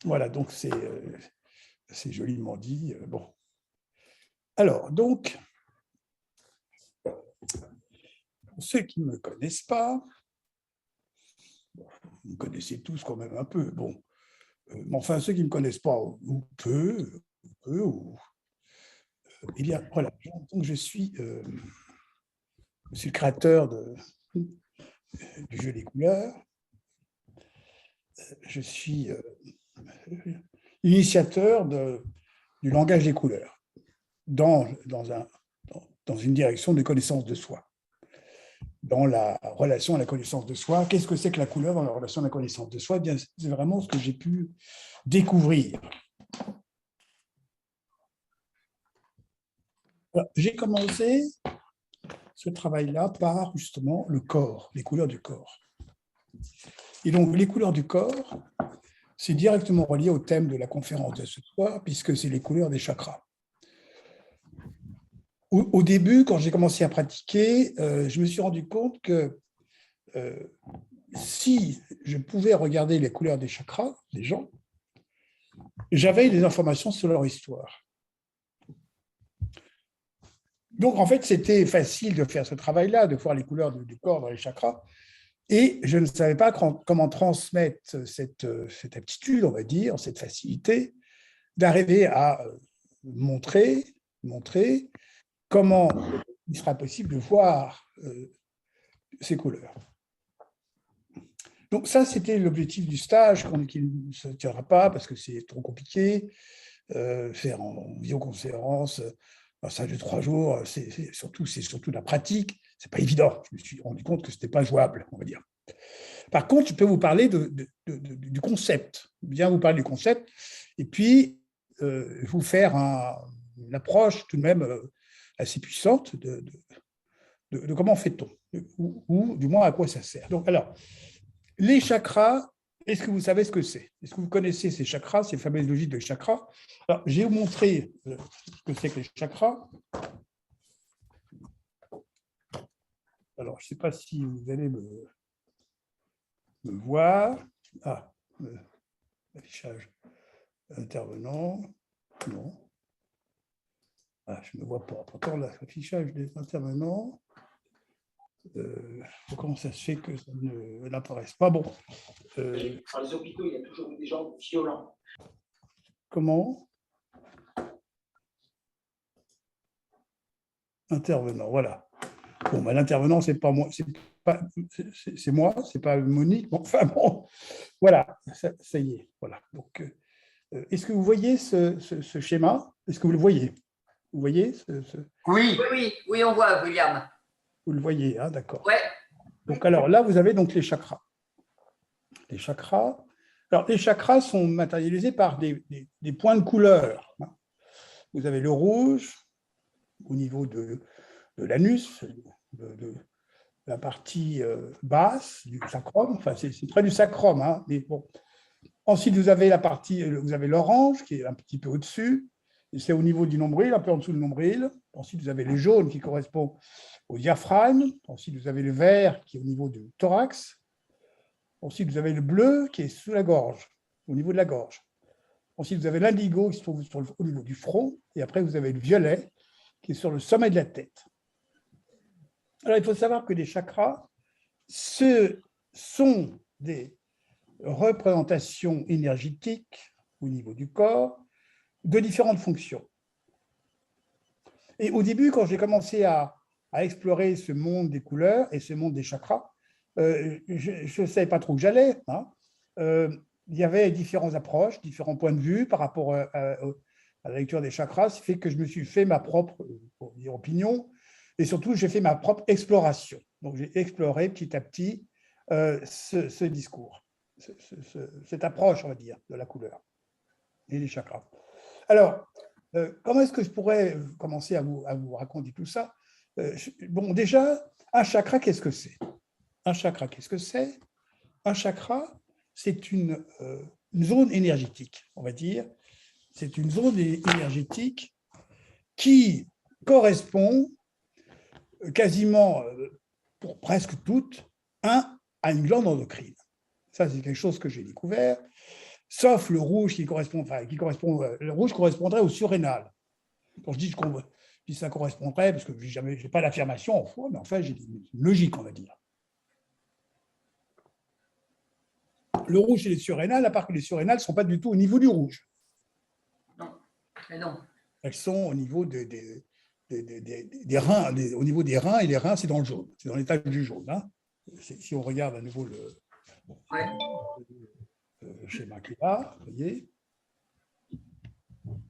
Voilà, donc c'est joliment dit. Bon. Alors, donc, pour ceux qui ne me connaissent pas, vous me connaissez tous quand même un peu, bon, mais enfin, ceux qui ne me connaissent pas, ou peu, eh bien, voilà, donc je suis le créateur du jeu des couleurs, je suis initiateur du langage des couleurs dans une direction de connaissance de soi, dans la relation à la connaissance de soi. Qu'est-ce que c'est que la couleur dans la relation à la connaissance de soi? Eh bien, c'est vraiment ce que j'ai pu découvrir. J'ai commencé ce travail-là par justement le corps, les couleurs du corps. Et donc, les couleurs du corps, c'est directement relié au thème de la conférence de ce soir, puisque c'est les couleurs des chakras. Au début, quand j'ai commencé à pratiquer, je me suis rendu compte que si je pouvais regarder les couleurs des chakras des gens, j'avais des informations sur leur histoire. Donc, en fait, c'était facile de faire ce travail-là, de voir les couleurs du corps dans les chakras, et je ne savais pas comment transmettre cette aptitude, on va dire, cette facilité, d'arriver à montrer comment il sera possible de voir ces couleurs. Donc ça, c'était l'objectif du stage, qui ne se tiendra pas parce que c'est trop compliqué. Faire en visioconférence, un stage de 3 jours, c'est surtout la pratique. Ce n'est pas évident. Je me suis rendu compte que ce n'était pas jouable, on va dire. Par contre, je peux vous parler du concept, bien vous parler du concept, et puis vous faire une approche tout de même assez puissante de comment fait-on, ou du moins à quoi ça sert. Donc, alors, les chakras, est-ce que vous savez ce que c'est? Est-ce que vous connaissez ces chakras, ces fameuses logiques de chakras? Alors, j'ai vous montré ce que c'est que les chakras. Alors, je ne sais pas si vous allez me voir. Ah, affichage intervenant. Non. Ah, je ne me vois pas. Pourtant, l'affichage des intervenants, comment ça se fait que ça n'apparaisse pas? Bon. Dans les hôpitaux, il y a toujours des gens violents. Comment? Intervenant, voilà. Bon, ben, l'intervenant, c'est pas moi, c'est moi, c'est pas Monique. Bon, enfin bon, voilà, ça y est, voilà. Donc, est-ce que vous voyez ce schéma? Est-ce que vous le voyez? Vous voyez Oui, on voit, William. Vous le voyez, hein, d'accord. Ouais. Donc, alors là, vous avez donc les chakras. Les chakras. Alors, les chakras sont matérialisés par des points de couleur. Vous avez le rouge au niveau de l'anus, de la partie basse du sacrum. Enfin, c'est près du sacrum, hein, mais bon. Ensuite, vous avez l'orange qui est un petit peu au-dessus. C'est au niveau du nombril, un peu en dessous du nombril. Ensuite, vous avez les jaunes qui correspondent au diaphragme. Ensuite, vous avez le vert qui est au niveau du thorax. Ensuite, vous avez le bleu qui est sous la gorge, au niveau de la gorge. Ensuite, vous avez l'indigo qui se trouve au niveau du front. Et après, vous avez le violet qui est sur le sommet de la tête. Alors, il faut savoir que les chakras, ce sont des représentations énergétiques au niveau du corps de différentes fonctions. Et au début, quand j'ai commencé à explorer ce monde des couleurs et ce monde des chakras, je ne savais pas trop où j'allais. Hein. Il y avait différentes approches, différents points de vue par rapport à la lecture des chakras, ce qui fait que je me suis fait ma propre opinion et surtout, j'ai fait ma propre exploration. Donc, j'ai exploré petit à petit ce discours, cette approche, on va dire, de la couleur et des chakras. Alors, comment est-ce que je pourrais commencer à vous raconter tout ça? Bon, déjà, un chakra, qu'est-ce que c'est? Un chakra, qu'est-ce que c'est? Un chakra, c'est une zone énergétique, on va dire. C'est une zone énergétique qui correspond quasiment, pour presque toutes, à une glande endocrine. Ça, c'est quelque chose que j'ai découvert. sauf le rouge le rouge correspondrait au surrénal. Quand je dis que ça correspondrait, parce que je n'ai pas l'affirmation en foi, mais enfin, j'ai une logique, on va dire. Le rouge et les surrénales, à part que les surrénales ne sont pas du tout au niveau du rouge. Non, mais non. Elles sont au niveau des reins, au niveau des reins, et les reins, c'est dans le jaune, c'est dans l'étage du jaune. Hein. Si on regarde à nouveau le schéma qu'il y a, vous voyez.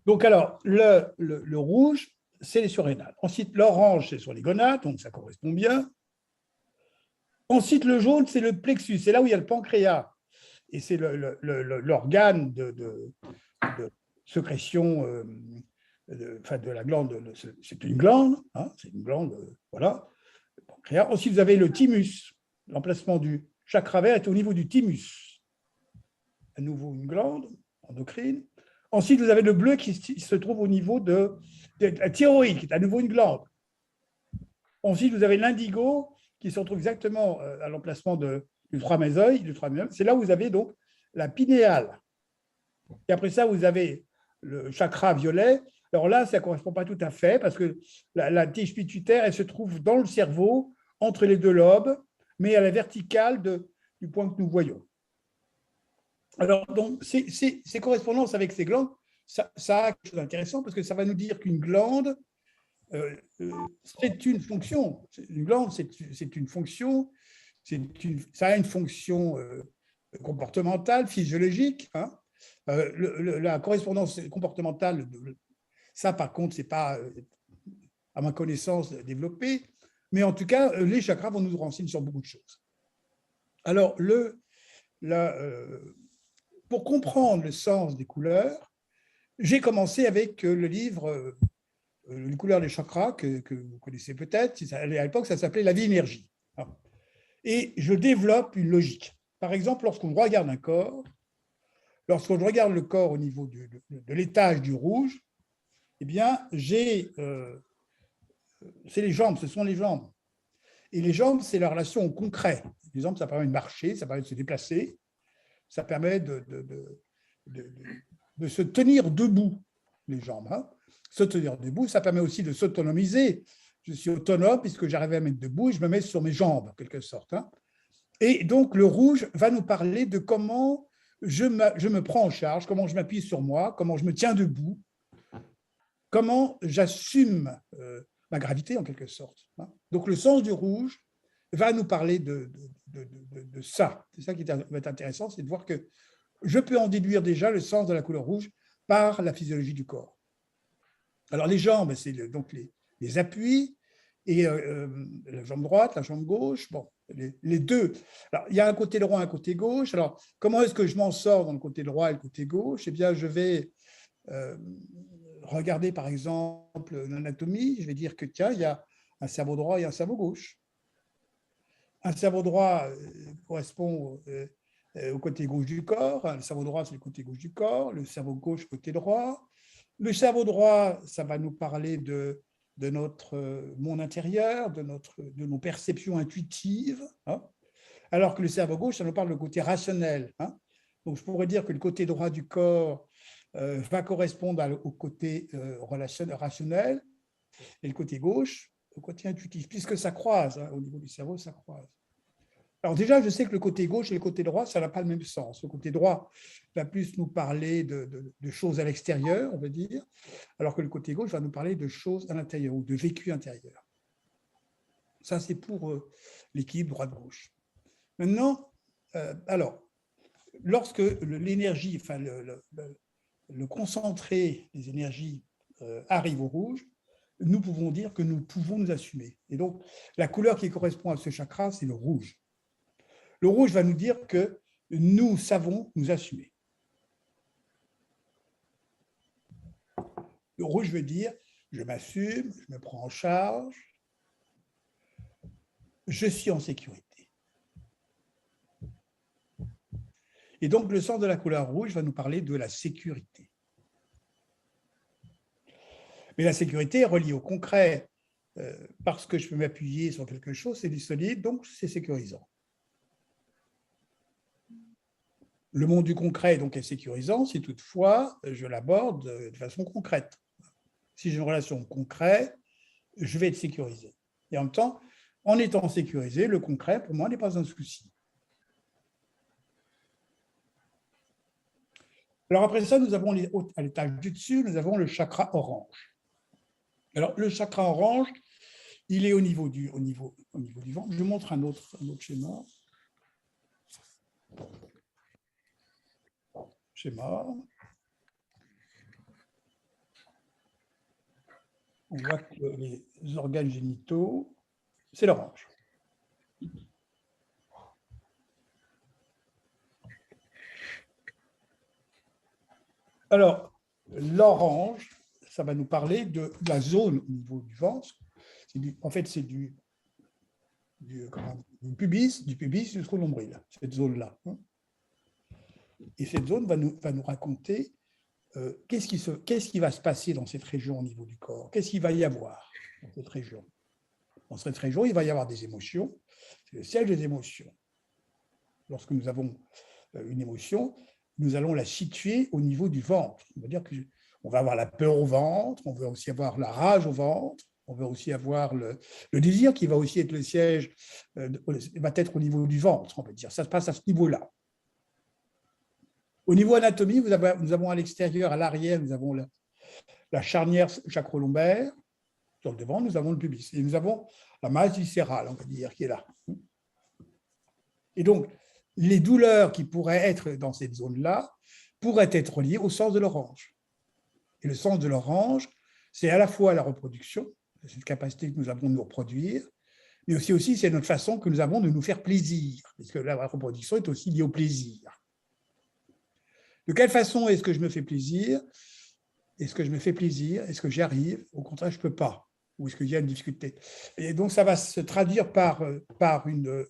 Donc, alors, le rouge, c'est les surrénales. Ensuite, l'orange, c'est sur les gonades, donc ça correspond bien. Ensuite, le jaune, c'est le plexus, c'est là où il y a le pancréas. Et c'est l'organe de sécrétion de la glande. C'est une glande, hein, c'est une glande, voilà. Le pancréas. Ensuite, vous avez le thymus. L'emplacement du chakra vert est au niveau du thymus. À nouveau, une glande endocrine. Ensuite, vous avez le bleu qui se trouve au niveau de la thyroïde, qui est à nouveau une glande. Ensuite, vous avez l'indigo qui se retrouve exactement à l'emplacement du troisième. C'est là où vous avez donc la pinéale. Et après ça, vous avez le chakra violet. Alors là, ça ne correspond pas tout à fait parce que la tige pituitaire, elle se trouve dans le cerveau, entre les deux lobes, mais à la verticale du point que nous voyons. Alors, donc, ces correspondances avec ces glandes, ça a quelque chose d'intéressant parce que ça va nous dire qu'une glande, c'est une fonction. Une glande, c'est une fonction. Ça a une fonction comportementale, physiologique. Hein. La correspondance comportementale, ça, par contre, ce n'est pas, à ma connaissance, développé. Mais en tout cas, les chakras vont nous renseigner sur beaucoup de choses. Alors, pour comprendre le sens des couleurs, j'ai commencé avec le livre Les couleurs des chakras, que vous connaissez peut-être. À l'époque, ça s'appelait La vie énergie. Et je développe une logique. Par exemple, lorsqu'on regarde un corps, lorsqu'on regarde le corps au niveau de l'étage du rouge, eh bien, c'est les jambes, ce sont les jambes. Et les jambes, c'est la relation au concret. Les jambes, ça permet de marcher, ça permet de se déplacer, ça permet de se tenir debout, les jambes. Hein. Se tenir debout, ça permet aussi de s'autonomiser. Je suis autonome puisque j'arrive à me mettre debout et je me mets sur mes jambes, en quelque sorte. Hein. Et donc, le rouge va nous parler de comment je me prends en charge, comment je m'appuie sur moi, comment je me tiens debout, comment j'assume ma gravité, en quelque sorte. Hein. Donc, le sens du rouge va nous parler de ça. C'est ça qui va être intéressant, c'est de voir que je peux en déduire déjà le sens de la couleur rouge par la physiologie du corps. Alors, les jambes, c'est donc les appuis, et la jambe droite, la jambe gauche, bon, les deux. Alors, il y a un côté droit, un côté gauche. Alors, comment est-ce que je m'en sors dans le côté droit et le côté gauche? Eh bien, je vais regarder, par exemple, l'anatomie. Je vais dire que, tiens, il y a un cerveau droit et un cerveau gauche. Un cerveau droit correspond au côté gauche du corps. Le cerveau droit, c'est le côté gauche du corps. Le cerveau gauche, côté droit. Le cerveau droit, ça va nous parler de notre monde intérieur, de nos perceptions intuitives, hein, alors que le cerveau gauche, ça nous parle du côté rationnel. Hein. Donc, je pourrais dire que le côté droit du corps va correspondre au côté rationnel, et le côté gauche, au côté intuitif, puisque ça croise, hein, au niveau du cerveau, ça croise. Alors déjà, je sais que le côté gauche et le côté droit, ça n'a pas le même sens. Le côté droit va plus nous parler de choses à l'extérieur, on va dire, alors que le côté gauche va nous parler de choses à l'intérieur ou de vécu intérieur. Ça, c'est pour l'équilibre droite-gauche. Maintenant, alors, lorsque l'énergie, enfin le concentré des énergies arrive au rouge, nous pouvons dire que nous pouvons nous assumer. Et donc, la couleur qui correspond à ce chakra, c'est le rouge. Le rouge va nous dire que nous savons nous assumer. Le rouge veut dire je m'assume, je me prends en charge, je suis en sécurité. Et donc, le sens de la couleur rouge va nous parler de la sécurité. Mais la sécurité est reliée au concret, parce que je peux m'appuyer sur quelque chose, c'est du solide, donc c'est sécurisant. Le monde du concret donc, est sécurisant si toutefois je l'aborde de façon concrète. Si j'ai une relation concrète, je vais être sécurisé. Et en même temps, en étant sécurisé, le concret, pour moi, n'est pas un souci. Alors après ça, nous avons à l'étage du dessus, nous avons le chakra orange. Alors le chakra orange, il est au niveau du ventre. Je vous montre un autre schéma. On voit que les organes génitaux, c'est l'orange. Alors, l'orange, ça va nous parler de la zone au niveau du ventre. En fait, c'est du pubis jusqu'au nombril, cette zone-là. Et cette zone va nous raconter qu'est-ce qui va se passer dans cette région au niveau du corps, qu'est-ce qu'il va y avoir dans cette région. Dans cette région, il va y avoir des émotions, c'est le siège des émotions. Lorsque nous avons une émotion, nous allons la situer au niveau du ventre. On va dire qu'on va avoir la peur au ventre, on va aussi avoir la rage au ventre, on va aussi avoir le désir qui va aussi être le siège, va être au niveau du ventre, on va dire. Ça se passe à ce niveau-là. Au niveau anatomie, nous avons à l'extérieur, à l'arrière, nous avons la charnière sacro-lombaire. Sur le devant, nous avons le pubis. Et nous avons la masse viscérale, on va dire, qui est là. Et donc, les douleurs qui pourraient être dans cette zone-là pourraient être liées au sens de l'orange. Et le sens de l'orange, c'est à la fois la reproduction, cette capacité que nous avons de nous reproduire, mais aussi c'est notre façon que nous avons de nous faire plaisir, parce que la reproduction est aussi liée au plaisir. De quelle façon est-ce que je me fais plaisir? Est-ce que je me fais plaisir? Est-ce que j'y arrive? Au contraire, je ne peux pas. Ou est-ce qu'il y a une difficulté? Et donc, ça va se traduire par une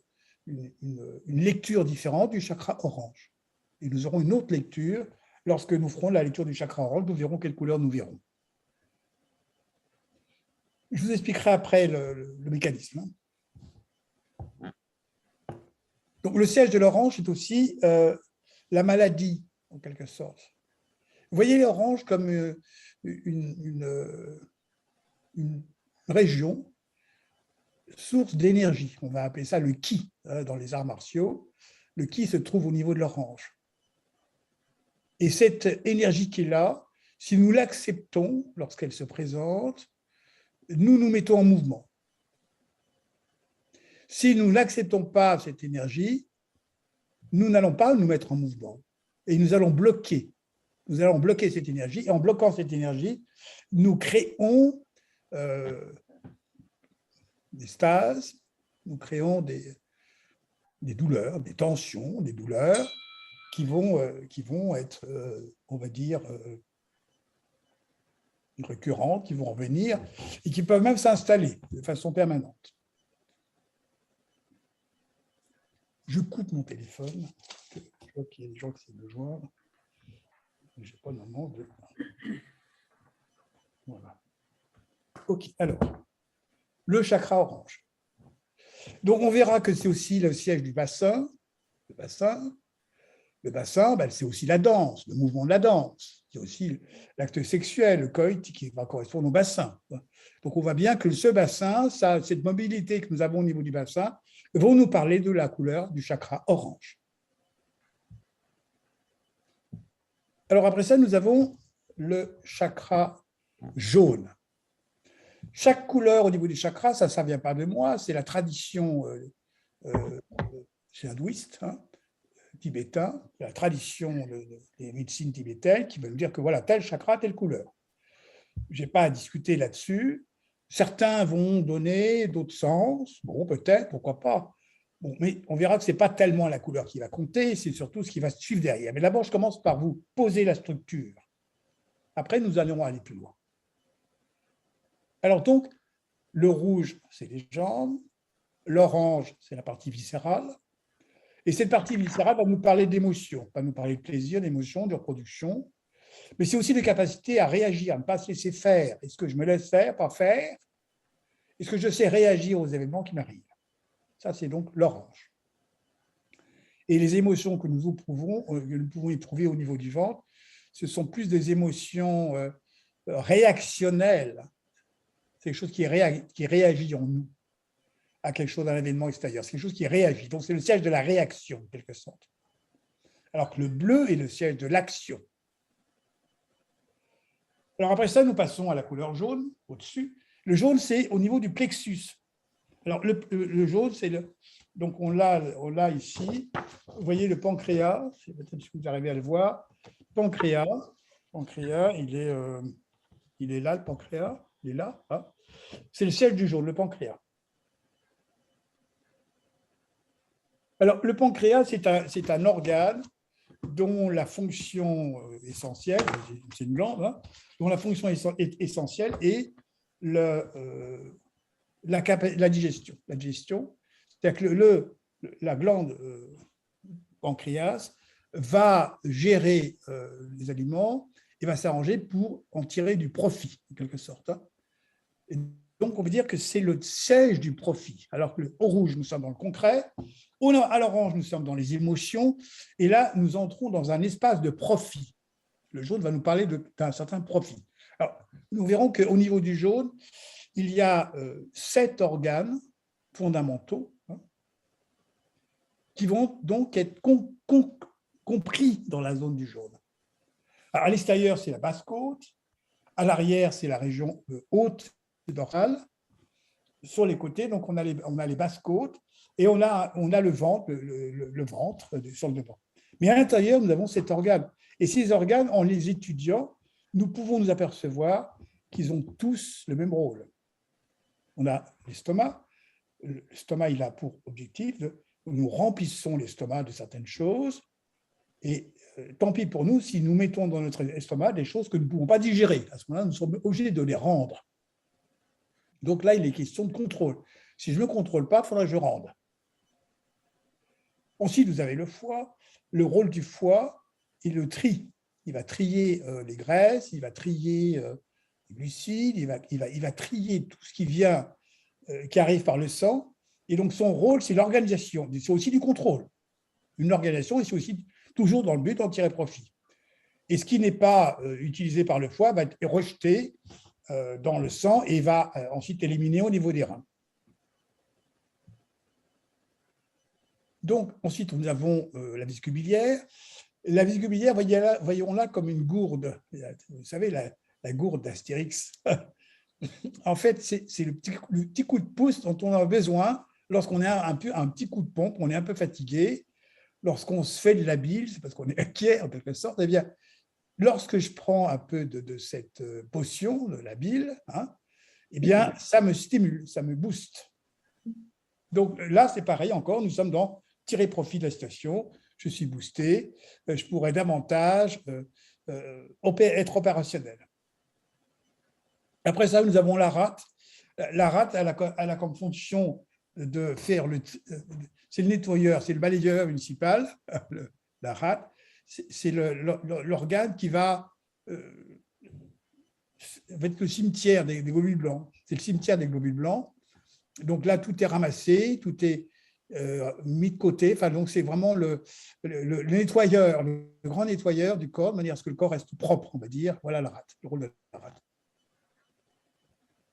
lecture différente du chakra orange. Et nous aurons une autre lecture. Lorsque nous ferons la lecture du chakra orange, nous verrons quelle couleur nous verrons. Je vous expliquerai après le mécanisme. Donc, le siège de l'orange est aussi la maladie, en quelque sorte. Vous voyez l'orange comme une région, source d'énergie. On va appeler ça le ki dans les arts martiaux. Le ki se trouve au niveau de l'orange. Et cette énergie qui est là, si nous l'acceptons lorsqu'elle se présente, nous nous mettons en mouvement. Si nous n'acceptons pas cette énergie, nous n'allons pas nous mettre en mouvement. Et nous allons bloquer. Nous allons bloquer cette énergie. Et en bloquant cette énergie, nous créons des stases, nous créons des douleurs, des tensions, des douleurs qui vont être, on va dire, récurrentes, qui vont revenir et qui peuvent même s'installer de façon permanente. Je coupe mon téléphone. Je vois qu'il y a des gens qui essaient de me joindre. Je n'ai pas le moment de... Voilà. OK, alors, le chakra orange. Donc, on verra que c'est aussi le siège du bassin. Le bassin, ben, c'est aussi la danse, le mouvement de la danse. C'est aussi l'acte sexuel, le coït, qui va correspondre au bassin. Donc, on voit bien que ce bassin, cette mobilité que nous avons au niveau du bassin, vont nous parler de la couleur du chakra orange. Alors, après ça, nous avons le chakra jaune. Chaque couleur au niveau du chakra, ça ne vient pas de moi, c'est la tradition hindouiste, tibétain, la tradition des médecines tibétaines qui veut nous dire que voilà, tel chakra, telle couleur. Je n'ai pas à discuter là-dessus. Certains vont donner d'autres sens, bon, peut-être, pourquoi pas. Bon, mais on verra que ce n'est pas tellement la couleur qui va compter, c'est surtout ce qui va suivre derrière. Mais d'abord, je commence par vous poser la structure. Après, nous allons aller plus loin. Alors donc, le rouge, c'est les jambes, l'orange, c'est la partie viscérale, et cette partie viscérale va nous parler d'émotion, va nous parler de plaisir, d'émotion, de reproduction, mais c'est aussi de capacité à réagir, à ne pas se laisser faire. Est-ce que je me laisse faire, pas faire? Est-ce que je sais réagir aux événements qui m'arrivent? Ça, c'est donc l'orange. Et les émotions que nous pouvons éprouver au niveau du ventre, ce sont plus des émotions réactionnelles. C'est quelque chose qui réagit en nous à quelque chose, à un événement extérieur. C'est quelque chose qui réagit. Donc, c'est le siège de la réaction, en quelque sorte. Alors que le bleu est le siège de l'action. Alors, après ça, nous passons à la couleur jaune, au-dessus. Le jaune, c'est au niveau du plexus. Alors, le jaune, c'est le... Donc, on l'a ici. Vous voyez le pancréas, c'est peut-être si vous arrivez à le voir. Pancréas, il est là, le pancréas. Il est là. Hein. C'est le siège du jaune, le pancréas. Alors, le pancréas, c'est un organe dont la fonction essentielle, c'est une glande, hein, dont la fonction essentielle est la digestion. La digestion, c'est-à-dire que la glande pancréas va gérer les aliments et va s'arranger pour en tirer du profit, en quelque sorte. Hein. Et donc, on veut dire que c'est le siège du profit. Alors que au rouge, nous sommes dans le concret, à l'orange, nous sommes dans les émotions, et là, nous entrons dans un espace de profit. Le jaune va nous parler d'un certain profit. Alors, nous verrons qu'au niveau du jaune, il y a 7 organes fondamentaux hein, qui vont donc être compris dans la zone du jaune. Alors, à l'extérieur, c'est la basse côte, à l'arrière, c'est la région haute dorsale. Sur les côtés, donc on a les basses côtes et on a le ventre, le ventre sur le devant. Mais à l'intérieur, nous avons cet organe. Et ces organes, en les étudiant, nous pouvons nous apercevoir qu'ils ont tous le même rôle. On a l'estomac. L'estomac, il a pour objectif nous remplissons l'estomac de certaines choses. Et tant pis pour nous si nous mettons dans notre estomac des choses que nous ne pouvons pas digérer. À ce moment-là, nous sommes obligés de les rendre. Donc là, il est question de contrôle. Si je ne le contrôle pas, il faudra que je rende. Ensuite, vous avez le foie. Le rôle du foie est le tri. Il va trier les graisses, il va trier les glucides, il va trier tout ce qui vient, qui arrive par le sang. Et donc, son rôle, c'est l'organisation. C'est aussi du contrôle. Une organisation, et c'est aussi toujours dans le but d'en tirer profit. Et ce qui n'est pas utilisé par le foie va être rejeté dans le sang et va ensuite éliminer au niveau des reins. Donc, ensuite, nous avons la vessie biliaire. La vessie biliaire, voyons-la comme une gourde. Vous savez, la gourde d'Astérix. En fait, c'est le petit coup de pouce dont on a besoin lorsqu'on a un petit coup de pompe, on est un peu fatigué. Lorsqu'on se fait de la bile, c'est parce qu'on est inquiet en quelque sorte. Eh bien, lorsque je prends un peu de cette potion, de la bile, hein, eh bien, ça me stimule, ça me booste. Donc là, c'est pareil encore, nous sommes dans tirer profit de la situation, je suis boosté, je pourrais davantage être opérationnel. Après ça, nous avons la rate. La rate, elle a comme fonction de faire c'est le nettoyeur, c'est le balayeur municipal, la rate. C'est l'organe qui va être le cimetière des globules blancs. C'est le cimetière des globules blancs. Donc là, tout est ramassé, tout est mis de côté. Enfin, donc c'est vraiment le nettoyeur, le grand nettoyeur du corps, de manière à ce que le corps reste propre, on va dire. Voilà la rate, le rôle de la rate.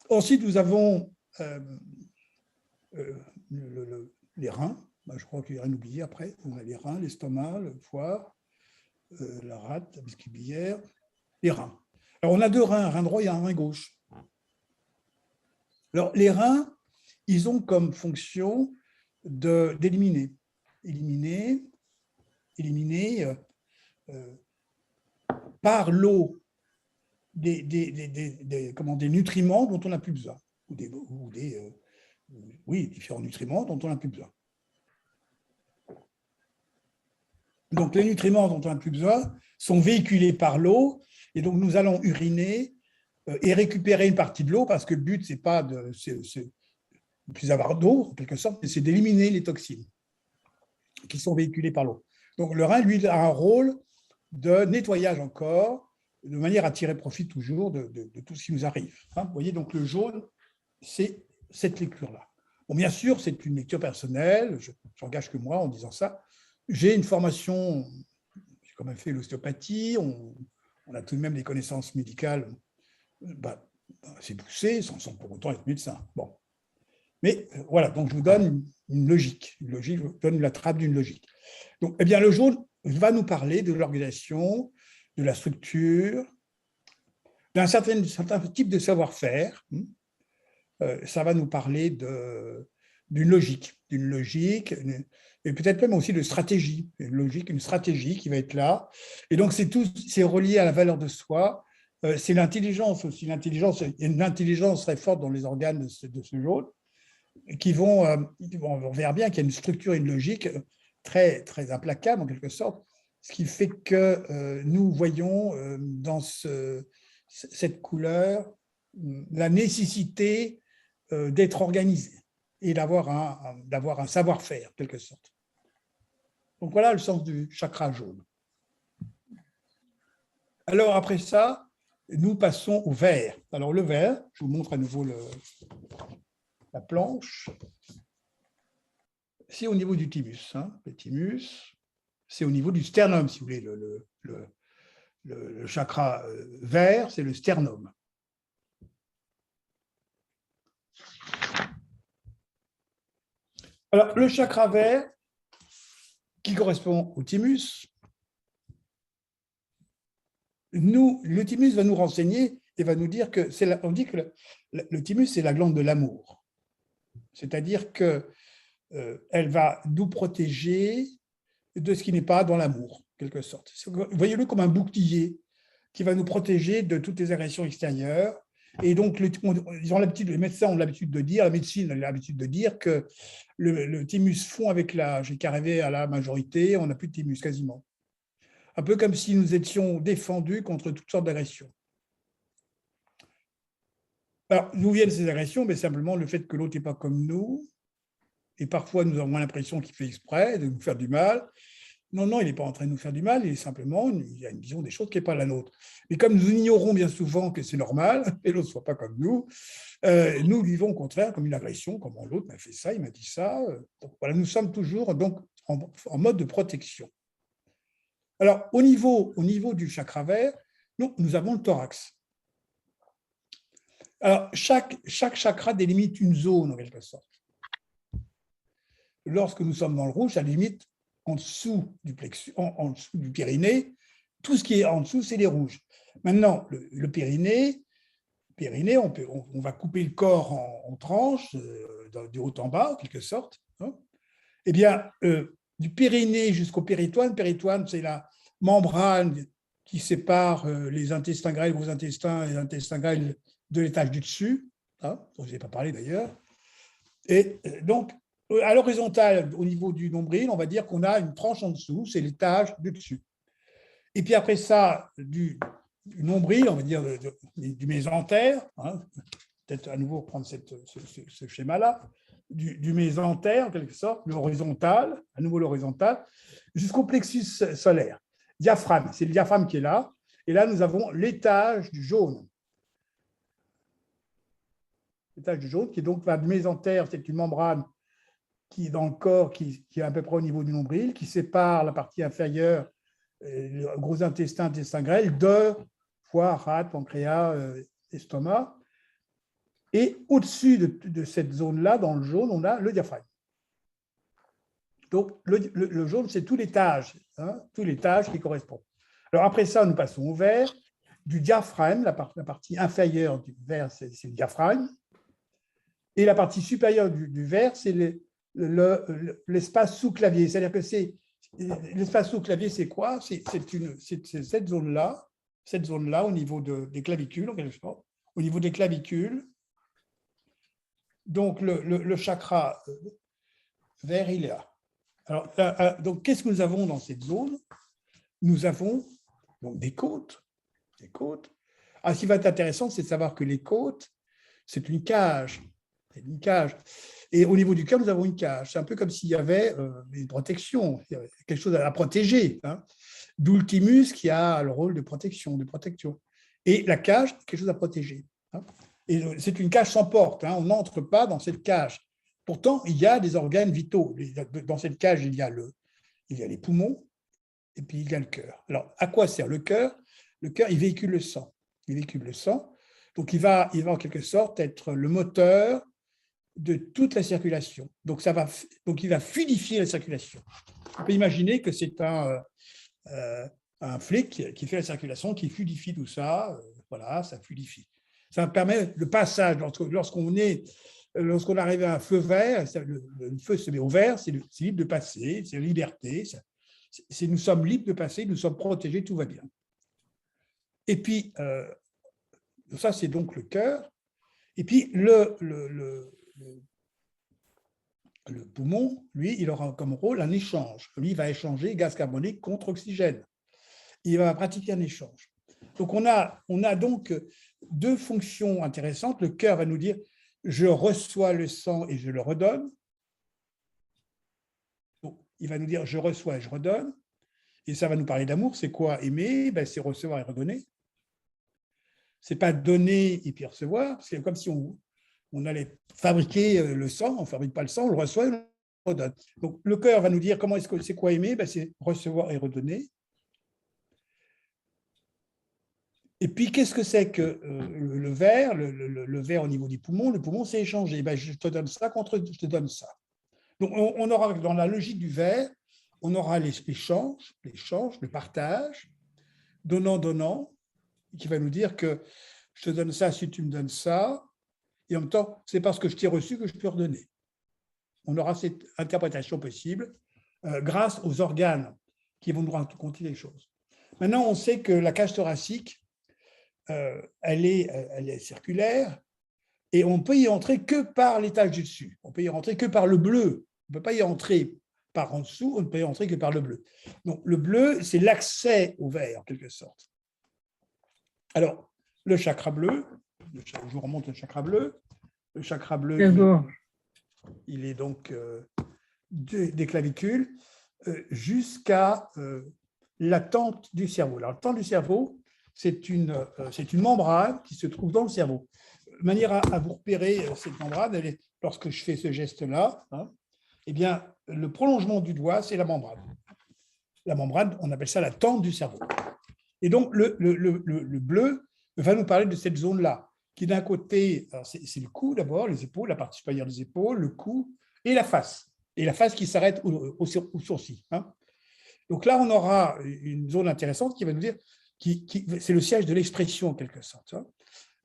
Ensuite, nous avons les reins. Je crois qu'il n'y a rien oublié après. On a les reins, l'estomac, le foie, la rate, la vessie biliaire, les reins. Alors, on a 2 reins, un rein droit et un rein gauche. Alors, les reins, ils ont comme fonction d'éliminer. Éliminer par l'eau des nutriments dont on n'a plus besoin, différents nutriments dont on n'a plus besoin. Donc, les nutriments dont on n'a plus besoin sont véhiculés par l'eau, et donc nous allons uriner et récupérer une partie de l'eau, parce que le but, c'est pas de plus avoir d'eau, en quelque sorte, mais c'est d'éliminer les toxines qui sont véhiculées par l'eau. Donc, le rein, lui, a un rôle de nettoyage encore, de manière à tirer profit toujours de tout ce qui nous arrive. Hein, vous voyez, donc le jaune, c'est cette lecture-là. Bon, bien sûr, c'est une lecture personnelle, j'engage que moi en disant ça. j'ai une formation, j'ai quand même fait l'ostéopathie, on a tout de même des connaissances médicales assez poussées, sans pour autant être médecin. Bon. Mais voilà, donc je vous donne une logique, je vous donne la trappe d'une logique. Donc, eh bien, le jaune va nous parler de l'organisation, de la structure, d'un certain type de savoir-faire. Ça va nous parler d'une logique, et peut-être même aussi de stratégie, une stratégie qui va être là. Et donc, c'est relié à la valeur de soi. C'est l'intelligence aussi. L'intelligence, il y a une intelligence très forte dans les organes de ce jaune, on verra bien qu'il y a une structure et une logique très, très implacable en quelque sorte, ce qui fait que nous voyons dans cette couleur la nécessité d'être organisé et d'avoir un savoir-faire, en quelque sorte. Donc voilà le sens du chakra jaune. Alors après ça, nous passons au vert. Alors le vert, je vous montre à nouveau la planche. C'est au niveau du thymus. Le thymus, c'est au niveau du sternum, si vous voulez. Le chakra vert, c'est le sternum. Alors, le chakra vert, qui correspond au thymus, le thymus va nous renseigner et va nous dire que on dit que le thymus, c'est la glande de l'amour. C'est-à-dire qu'elle va nous protéger de ce qui n'est pas dans l'amour, en quelque sorte. Voyez-le comme un bouclier qui va nous protéger de toutes les agressions extérieures. Et donc, les médecins ont l'habitude de dire, la médecine a l'habitude de dire que le thymus fond avec l'âge et qu'arrivé à la majorité, on n'a plus de thymus quasiment. Un peu comme si nous étions défendus contre toutes sortes d'agressions. Alors, d'où viennent ces agressions? Mais simplement le fait que l'autre n'est pas comme nous. Et parfois, nous avons l'impression qu'il fait exprès de nous faire du mal. Non, il n'est pas en train de nous faire du mal, il a une vision des choses qui n'est pas la nôtre. Et comme nous ignorons bien souvent que c'est normal, et l'autre ne soit pas comme nous vivons au contraire comme une agression, comme l'autre m'a fait ça, il m'a dit ça. Donc, voilà, nous sommes toujours donc, en mode de protection. Alors, au niveau du chakra vert, nous avons le thorax. Alors, chaque chakra délimite une zone, en quelque sorte. Lorsque nous sommes dans le rouge, ça limite en dessous du plexus, en dessous du périnée. Tout ce qui est en dessous, c'est les rouges. Maintenant, le périnée, on va couper le corps en tranches, du haut en bas, en quelque sorte. Eh bien, du périnée jusqu'au péritoine, c'est la membrane qui sépare les intestins grêles, gros intestins et les intestins grêles de l'étage du dessus, dont je n'ai pas parlé d'ailleurs. Et donc, à l'horizontale, au niveau du nombril, on va dire qu'on a une tranche en dessous, c'est l'étage du dessus. Et puis après ça, du nombril, on va dire du mésentère, peut-être à nouveau reprendre ce schéma-là, du mésentère, en quelque sorte, l'horizontal, à nouveau l'horizontal, jusqu'au plexus solaire. Diaphragme, c'est le diaphragme qui est là. Et là, nous avons l'étage du jaune. L'étage du jaune, qui est donc du mésentère, c'est une membrane qui est dans le corps, qui est à peu près au niveau du nombril, qui sépare la partie inférieure, le gros intestin grêle, de foie, rate, pancréas, estomac. Et au-dessus de cette zone-là, dans le jaune, on a le diaphragme. Donc, le jaune, c'est tout l'étage qui correspond. Alors, après ça, nous passons au vert. Du diaphragme, la partie inférieure du vert, c'est le diaphragme. Et la partie supérieure du vert, c'est l'espace sous-clavier. C'est-à-dire que l'espace sous-clavier, c'est quoi? C'est cette zone-là, au niveau des clavicules, en quelque sorte. Au niveau des clavicules. Donc, le chakra vert, il est là. Alors, donc, qu'est-ce que nous avons dans cette zone? Nous avons donc des côtes. Ce qui va être intéressant, c'est de savoir que les côtes, c'est une cage. Et au niveau du cœur, nous avons une cage. C'est un peu comme s'il y avait une protection, quelque chose à protéger. D'où le thymus qui a le rôle de protection. Et la cage, quelque chose à protéger. Et c'est une cage sans porte. On n'entre pas dans cette cage. Pourtant, il y a des organes vitaux. Dans cette cage, il y a il y a les poumons, et puis il y a le cœur. Alors, à quoi sert le cœur? Le cœur, il véhicule le sang. Il véhicule le sang. Donc, il va en quelque sorte être le moteur de toute la circulation. Donc, il va fluidifier la circulation. On peut imaginer que c'est un flic qui fait la circulation, qui fluidifie tout ça. Voilà, ça fluidifie. Ça permet le passage. Lorsqu'on arrive à un feu vert, le feu se met au vert, c'est libre de passer, c'est la liberté. Nous sommes libres de passer, nous sommes protégés, tout va bien. Et puis, ça, c'est donc le cœur. Et puis, le poumon, lui, il aura comme rôle un échange. Lui, il va échanger gaz carbonique contre oxygène. Il va pratiquer un échange. Donc, on a donc deux fonctions intéressantes. Le cœur va nous dire « je reçois le sang et je le redonne ». Il va nous dire « je reçois et je redonne ». Et ça va nous parler d'amour. C'est quoi aimer? C'est recevoir et redonner. Ce n'est pas donner et puis recevoir. C'est comme si on allait fabriquer le sang. On ne fabrique pas le sang, on le reçoit et on le redonne. Donc, le cœur va nous dire comment c'est quoi aimer? C'est recevoir et redonner. Et puis, qu'est-ce que c'est que le verre? Le verre au niveau du poumon, le poumon, c'est échanger. Je te donne ça contre je te donne ça. Donc, on aura, dans la logique du verre, on aura l'échange, le partage, donnant-donnant, qui va nous dire que je te donne ça si tu me donnes ça, et en même temps, c'est parce que je t'ai reçu que je peux redonner. On aura cette interprétation possible grâce aux organes qui vont nous raconter les choses. Maintenant, on sait que la cage thoracique, elle est circulaire, et on ne peut y entrer que par l'étage du dessus. On peut y rentrer que par le bleu. On ne peut pas y entrer par en dessous, on ne peut y entrer que par le bleu. Donc, le bleu, c'est l'accès au vert, en quelque sorte. Alors, le chakra bleu, je vous remonte le chakra bleu. Le chakra bleu, il est donc des clavicules jusqu'à la tente du cerveau. Alors, la tente du cerveau, c'est une membrane qui se trouve dans le cerveau. De manière à vous repérer cette membrane, lorsque je fais ce geste-là, eh bien, le prolongement du doigt, c'est la membrane. La membrane, on appelle ça la tente du cerveau. Et donc, le bleu va nous parler de cette zone-là, qui d'un côté, c'est le cou d'abord, les épaules, la partie supérieure des épaules, le cou et la face. Et la face qui s'arrête au sourcil. Donc là, on aura une zone intéressante qui va nous dire, c'est le siège de l'expression en quelque sorte.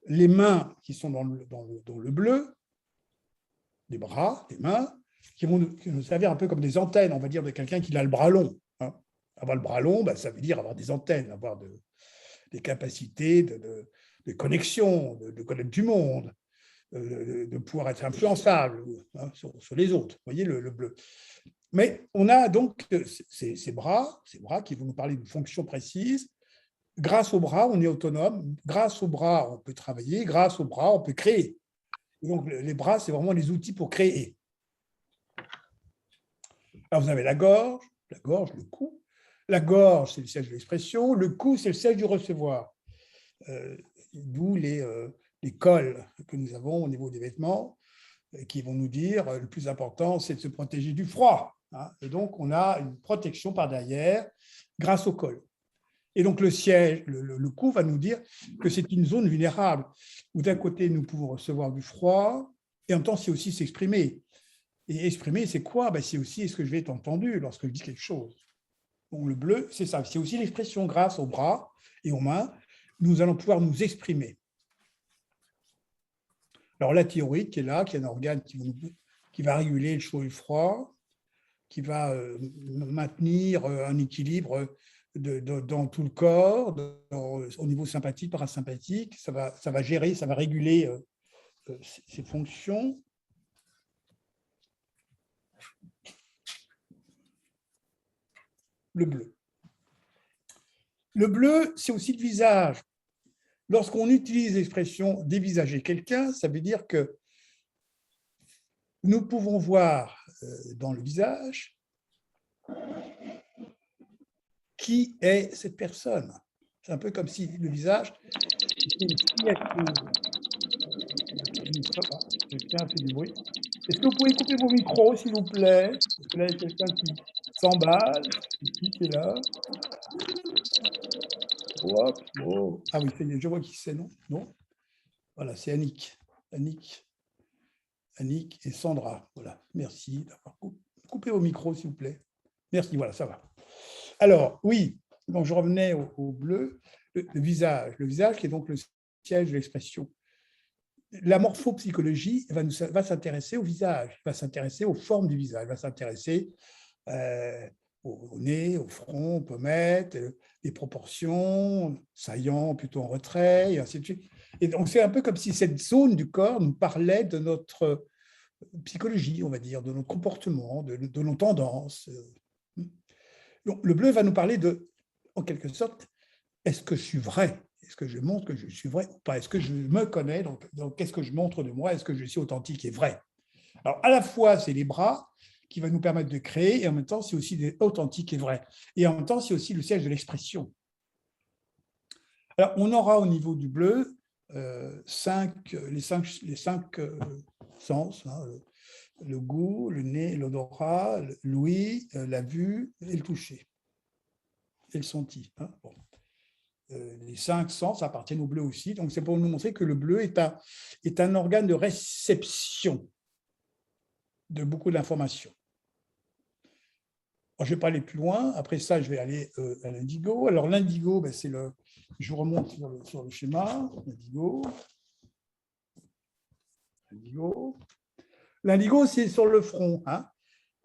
Les mains qui sont dans le bleu, les bras, les mains, qui vont nous servir un peu comme des antennes, on va dire, de quelqu'un qui a le bras long. Avoir le bras long, ça veut dire avoir des antennes, avoir des capacités de connexion, de connaître du monde, de pouvoir être influençable sur les autres. Vous voyez le bleu. Mais on a donc ces bras qui vont nous parler d'une fonction précise. Grâce aux bras, on est autonome. Grâce aux bras, on peut travailler. Grâce aux bras, on peut créer. Et donc, les bras, c'est vraiment les outils pour créer. Alors, vous avez la gorge, le cou. La gorge, c'est le siège de l'expression. Le cou, c'est le siège du recevoir. D'où les cols que nous avons au niveau des vêtements qui vont nous dire le plus important, c'est de se protéger du froid. Et donc, on a une protection par derrière grâce au col. Et donc, le siège, le cou va nous dire que c'est une zone vulnérable où d'un côté, nous pouvons recevoir du froid et en même temps, c'est aussi s'exprimer. Et exprimer, c'est quoi? C'est aussi est-ce que je vais être entendu lorsque je dis quelque chose. Donc, le bleu, c'est ça. C'est aussi l'expression grâce aux bras et aux mains. Nous allons pouvoir nous exprimer. Alors, la thyroïde qui est là, qui est un organe qui va réguler le chaud et le froid, qui va maintenir un équilibre dans tout le corps, au niveau sympathique, parasympathique. Ça va gérer, ça va réguler ses fonctions. Le bleu. Le bleu, c'est aussi le visage. Lorsqu'on utilise l'expression « dévisager quelqu'un », ça veut dire que nous pouvons voir dans le visage qui est cette personne. C'est un peu comme si le visage était une signature. Quelqu'un fait du bruit. Est-ce que vous pouvez couper vos micros, s'il vous plaît? Parce que là, il y a quelqu'un s'emballe, qui est là. Hop, oh. Ah oui, je vois qui c'est, non? Non. Voilà, c'est Annick. Annick et Sandra. Voilà, merci d'avoir coupé vos micros, s'il vous plaît. Merci, voilà, ça va. Alors, oui, donc je revenais au bleu, le visage. Le visage qui est donc le siège de l'expression. La morphopsychologie va s'intéresser au visage, va s'intéresser aux formes du visage, va s'intéresser au nez, au front, aux pommettes, les proportions, saillants, plutôt en retrait, et ainsi de suite. Et donc, c'est un peu comme si cette zone du corps nous parlait de notre psychologie, on va dire, de notre comportement, de nos tendances. Donc, le bleu va nous parler de, en quelque sorte, est-ce que je suis vrai? Est-ce que je montre que je suis vrai ou pas? Est-ce que je me connais? Donc qu'est-ce que je montre de moi? Est-ce que je suis authentique et vrai? Alors, à la fois, c'est les bras qui va nous permettre de créer, et en même temps, c'est aussi authentique et vrai. Et en même temps, c'est aussi le siège de l'expression. Alors, on aura au niveau du bleu les cinq sens, hein, le goût, le nez, l'odorat, l'ouïe, la vue et le toucher. Et le senti. Hein. Bon. Les 5 sens appartiennent au bleu aussi. Donc, c'est pour nous montrer que le bleu est un organe de réception de beaucoup d'informations. Je ne vais pas aller plus loin. Après ça, je vais aller à l'indigo. Alors, l'indigo, ben, c'est le... Je remonte sur le schéma. L'indigo, c'est sur le front. Hein.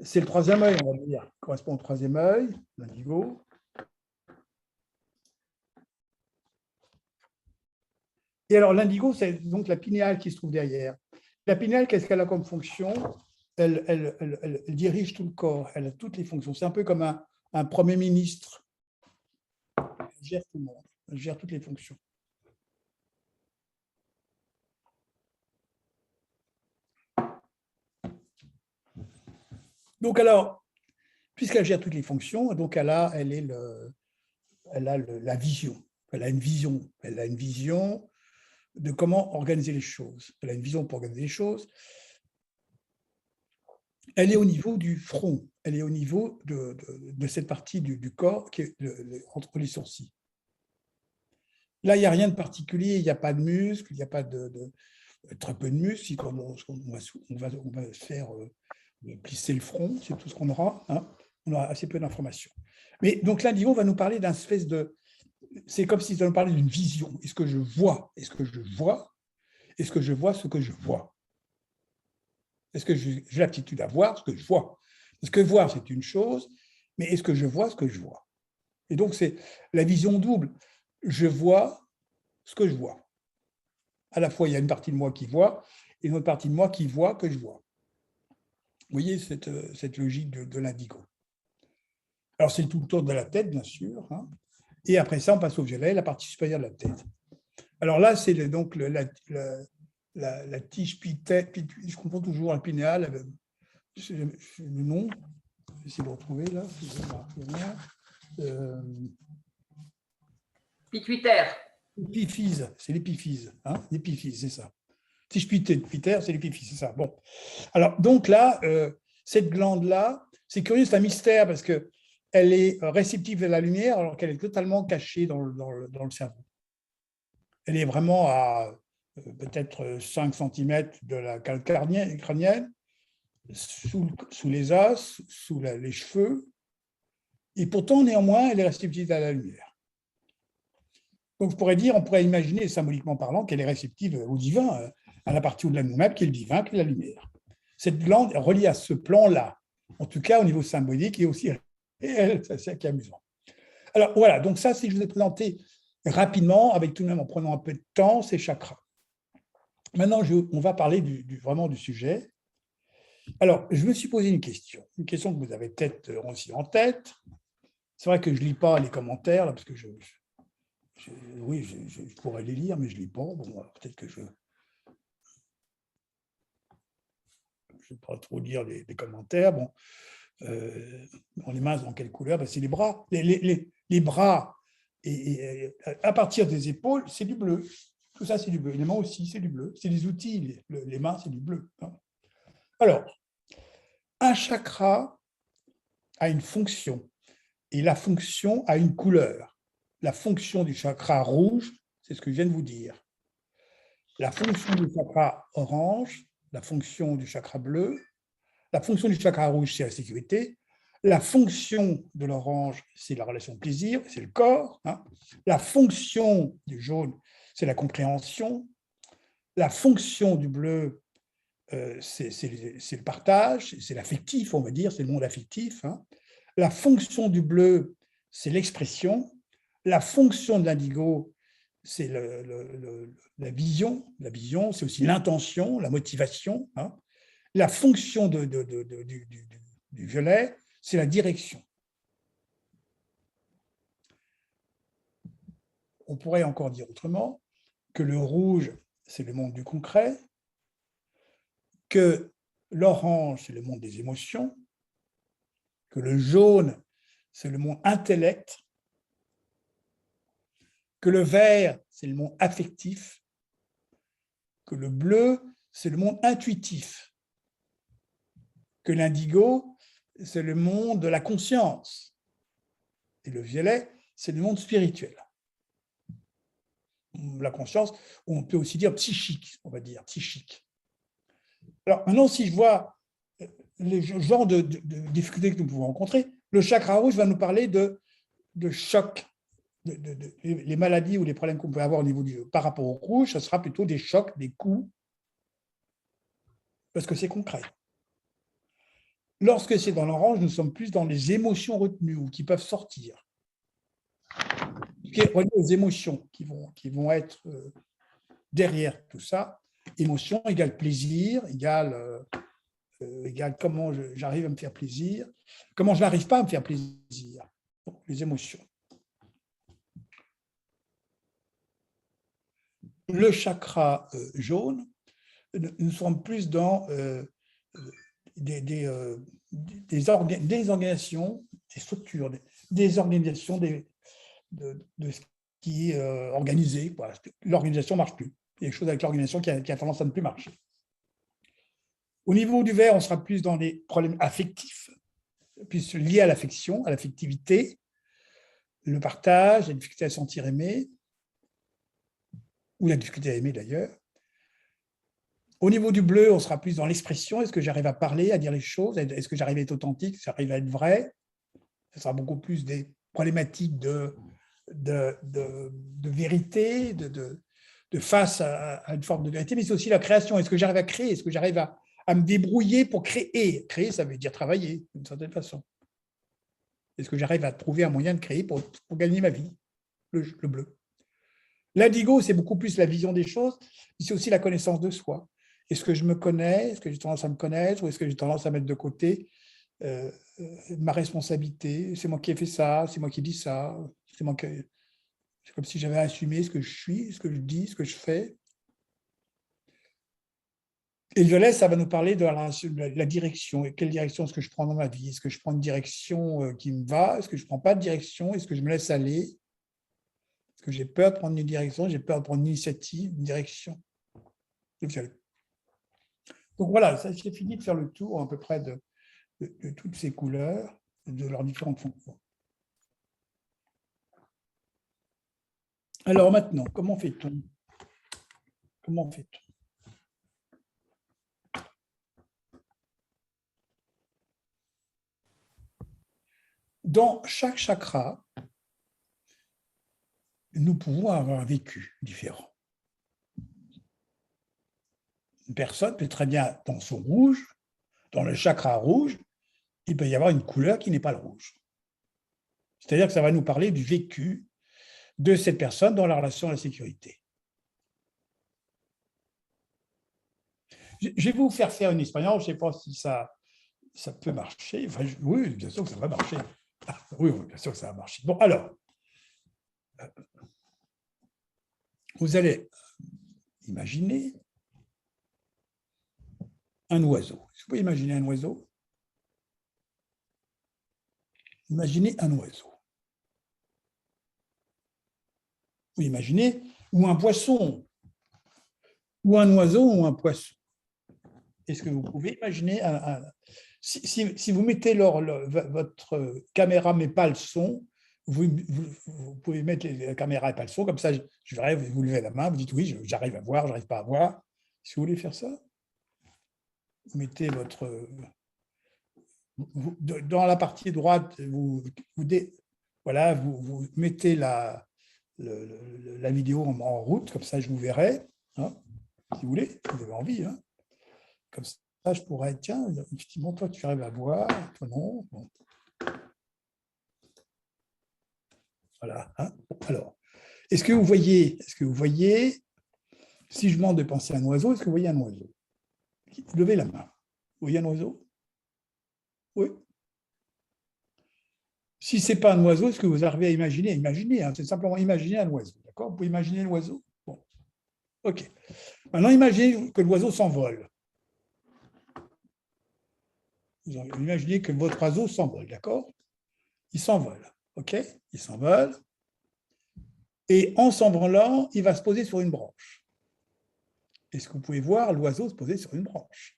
C'est le troisième œil, on va dire. Il correspond au troisième œil, l'indigo. Et alors, l'indigo, c'est donc la pinéale qui se trouve derrière. La pinéale, qu'est-ce qu'elle a comme fonction? Elle dirige tout le corps, elle a toutes les fonctions. C'est un peu comme un Premier ministre. Elle gère tout le monde, elle gère toutes les fonctions. Donc, alors, puisqu'elle gère toutes les fonctions, donc elle a la vision. Elle a une vision de comment organiser les choses. Elle a une vision pour organiser les choses. Elle est au niveau du front, elle est au niveau de cette partie du corps qui est entre les sourcils. Là, il n'y a rien de particulier, il n'y a pas de muscles, il n'y a pas très peu de muscles, on va faire plisser le front, c'est tout ce qu'on aura, hein. On aura assez peu d'informations. Mais donc l'indigo va nous parler d'un espèce de... C'est comme si ça nous parlait d'une vision. Est-ce que je vois? Est-ce que je vois? Est-ce que je vois ce que je vois? Est-ce que j'ai l'aptitude à voir ce que je vois? Parce que voir, c'est une chose, mais est-ce que je vois ce que je vois? Et donc, c'est la vision double. Je vois ce que je vois. À la fois, il y a une partie de moi qui voit et une autre partie de moi qui voit que je vois. Vous voyez cette logique de l'indigo. Alors, c'est tout le tour de la tête, bien sûr. Hein. Et après ça, on passe au violet, la partie supérieure de la tête. Alors là, c'est donc la tige pitée, je comprends toujours un pinéal, le nom, je vais essayer de retrouver là. Pituitaire. L'épiphyse, c'est l'épiphyse, hein, l'épiphyse, c'est ça. Tige pitée, c'est l'épiphyse, c'est ça. Bon, alors donc là, cette glande-là, c'est curieux, c'est un mystère parce que elle est réceptive à la lumière alors qu'elle est totalement cachée dans le cerveau. Elle est vraiment à peut-être 5 cm de la cale crânienne, sous les os, sous les cheveux, et pourtant, néanmoins, elle est réceptive à la lumière. Donc, on pourrait imaginer, symboliquement parlant, qu'elle est réceptive au divin, à la partie au-delà de nous-mêmes, qui est le divin, qui est la lumière. Cette glande est reliée à ce plan-là, en tout cas au niveau symbolique et aussi réel, c'est ça qui est amusant. Alors, voilà, donc ça, si je vous ai présenté rapidement, avec tout de même en prenant un peu de temps, ces chakras. Maintenant, on va parler vraiment du sujet. Alors, je me suis posé une question que vous avez peut-être aussi en tête. C'est vrai que je ne lis pas les commentaires, là, parce que je pourrais les lire, mais je ne lis pas. Bon, peut-être que je ne vais pas trop lire les commentaires. Bon, les mains, dans quelle couleur? Ben, c'est les bras. Les bras, et à partir des épaules, c'est du bleu. Tout ça, c'est du bleu. Les mains aussi, c'est du bleu. C'est des outils. Les mains, c'est du bleu. Alors, un chakra a une fonction et la fonction a une couleur. La fonction du chakra rouge, c'est ce que je viens de vous dire. La fonction du chakra orange, la fonction du chakra bleu, la fonction du chakra rouge, c'est la sécurité. La fonction de l'orange, c'est la relation de plaisir, c'est le corps. La fonction du jaune, c'est la compréhension. La fonction du bleu, c'est le partage, c'est l'affectif, on va dire, c'est le monde affectif. La fonction du bleu, c'est l'expression. La fonction de l'indigo, c'est la vision. La vision, c'est aussi l'intention, la motivation. La fonction du violet, c'est la direction. On pourrait encore dire autrement que le rouge, c'est le monde du concret, que l'orange, c'est le monde des émotions, que le jaune, c'est le monde intellect, que le vert, c'est le monde affectif, que le bleu, c'est le monde intuitif, que l'indigo, c'est le monde de la conscience, et le violet, c'est le monde spirituel. La conscience, on peut aussi dire psychique, on va dire, psychique. Alors maintenant, si je vois le genre de difficultés que nous pouvons rencontrer, le chakra rouge va nous parler de chocs, les maladies ou les problèmes qu'on peut avoir au niveau par rapport au rouge, ce sera plutôt des chocs, des coups, parce que c'est concret. Lorsque c'est dans l'orange, nous sommes plus dans les émotions retenues ou qui peuvent sortir. Ce qui est relié aux émotions qui vont être derrière tout ça. Émotion égale plaisir, égale comment j'arrive à me faire plaisir, comment je n'arrive pas à me faire plaisir. Donc, les émotions. Le chakra jaune, nous sommes plus dans des organisations, des structures, des organisations de ce qui est organisé. L'organisation ne marche plus. Il y a quelque chose avec l'organisation qui a tendance à ne plus marcher. Au niveau du vert, on sera plus dans les problèmes affectifs, plus liés à l'affection, à l'affectivité, le partage, la difficulté à se sentir aimé, ou la difficulté à aimer d'ailleurs. Au niveau du bleu, on sera plus dans l'expression. Est-ce que j'arrive à parler, à dire les choses? Est-ce que j'arrive à être authentique? Est-ce que j'arrive à être vrai? Ce sera beaucoup plus des problématiques de vérité, de face à une forme de vérité, mais c'est aussi la création. Est-ce que j'arrive à créer? Est-ce que j'arrive à me débrouiller pour créer? Créer, ça veut dire travailler, d'une certaine façon. Est-ce que j'arrive à trouver un moyen de créer pour gagner ma vie? Le bleu. L'indigo, c'est beaucoup plus la vision des choses, mais c'est aussi la connaissance de soi. Est-ce que je me connais? Est-ce que j'ai tendance à me connaître? Ou est-ce que j'ai tendance à mettre de côté ma responsabilité? C'est moi qui ai fait ça, c'est moi qui dis ça. C'est comme si j'avais assumé ce que je suis, ce que je dis, ce que je fais. Et le violet, ça va nous parler de la direction. Et quelle direction est-ce que je prends dans ma vie? Est-ce que je prends une direction qui me va? Est-ce que je ne prends pas de direction? Est-ce que je me laisse aller? Est-ce que j'ai peur de prendre une direction? J'ai peur de prendre une initiative, une direction? Le violet. Donc voilà, ça, j'ai fini de faire le tour à peu près de toutes ces couleurs, de leurs différentes fonctions. Alors maintenant, comment fait-on? Comment fait-on? Dans chaque chakra, nous pouvons avoir un vécu différent. Une personne peut très bien, dans son rouge, dans le chakra rouge, il peut y avoir une couleur qui n'est pas le rouge. C'est-à-dire que ça va nous parler du vécu de cette personne dans la relation à la sécurité. Je vais vous faire une expérience, je ne sais pas si ça peut marcher. Enfin, oui, bien sûr que ça va marcher. Oui, bien sûr que ça va marcher. Bon, alors, vous allez imaginer un oiseau. Est-ce que vous pouvez imaginer un oiseau? Imaginez un oiseau. Vous imaginez, ou un poisson, ou un oiseau, ou un poisson. Est-ce que vous pouvez imaginer Si vous mettez votre caméra mais pas le son, vous pouvez mettre la caméra et pas le son, comme ça, je verrai, vous levez la main, vous dites oui, j'arrive à voir, j'arrive pas à voir. Si vous voulez faire ça, vous mettez dans la partie droite, vous mettez la vidéo en route, comme ça je vous verrai, hein, si vous voulez, si vous avez envie. Hein. Comme ça, je pourrais, tiens, effectivement, toi tu arrives à voir, toi non. Bon. Voilà. Hein. Alors, est-ce que vous voyez, si je demande de penser à un oiseau, est-ce que vous voyez un oiseau? Levez la main. Vous voyez un oiseau? Oui. Si ce n'est pas un oiseau, est-ce que vous arrivez à imaginer? Imaginez, hein, c'est simplement imaginer un oiseau. D'accord? Vous pouvez imaginer l'oiseau? Bon. OK. Maintenant, imaginez que l'oiseau s'envole. Vous imaginez que votre oiseau s'envole, d'accord? Il s'envole. OK? Il s'envole. Et en s'envolant, il va se poser sur une branche. Est-ce que vous pouvez voir l'oiseau se poser sur une branche?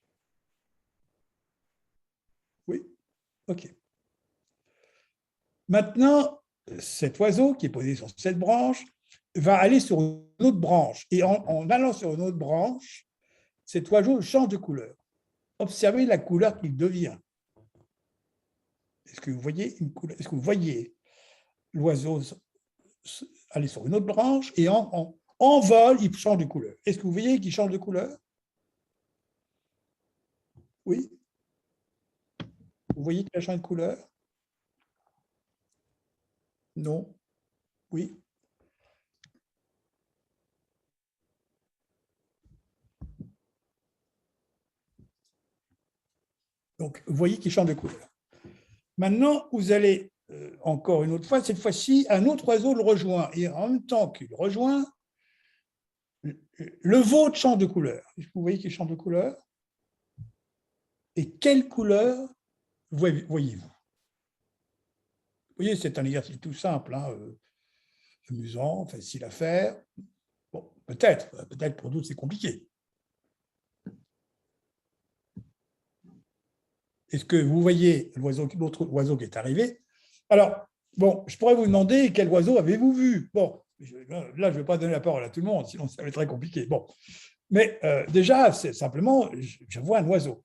Oui? OK. Maintenant, cet oiseau qui est posé sur cette branche va aller sur une autre branche. Et en allant sur une autre branche, cet oiseau change de couleur. Observez la couleur qu'il devient. Est-ce que vous voyez une couleur? Est-ce que vous voyez l'oiseau aller sur une autre branche et en vol, il change de couleur? Est-ce que vous voyez qu'il change de couleur? Oui? Vous voyez qu'il a changé de couleur? Non? Oui? Donc, vous voyez qu'il change de couleur. Maintenant, vous allez, encore une autre fois, cette fois-ci, un autre oiseau le rejoint. Et en même temps qu'il le rejoint, le vôtre change de couleur. Vous voyez qu'il change de couleur? Et quelle couleur voyez-vous? Vous voyez, c'est un exercice tout simple, hein, amusant, facile à faire. Bon, peut-être pour d'autres, c'est compliqué. Est-ce que vous voyez l'autre oiseau qui est arrivé? Alors, bon, je pourrais vous demander quel oiseau avez-vous vu? Bon, là, je ne vais pas donner la parole à tout le monde, sinon ça va être très compliqué. Bon, mais déjà, c'est simplement, je vois un oiseau.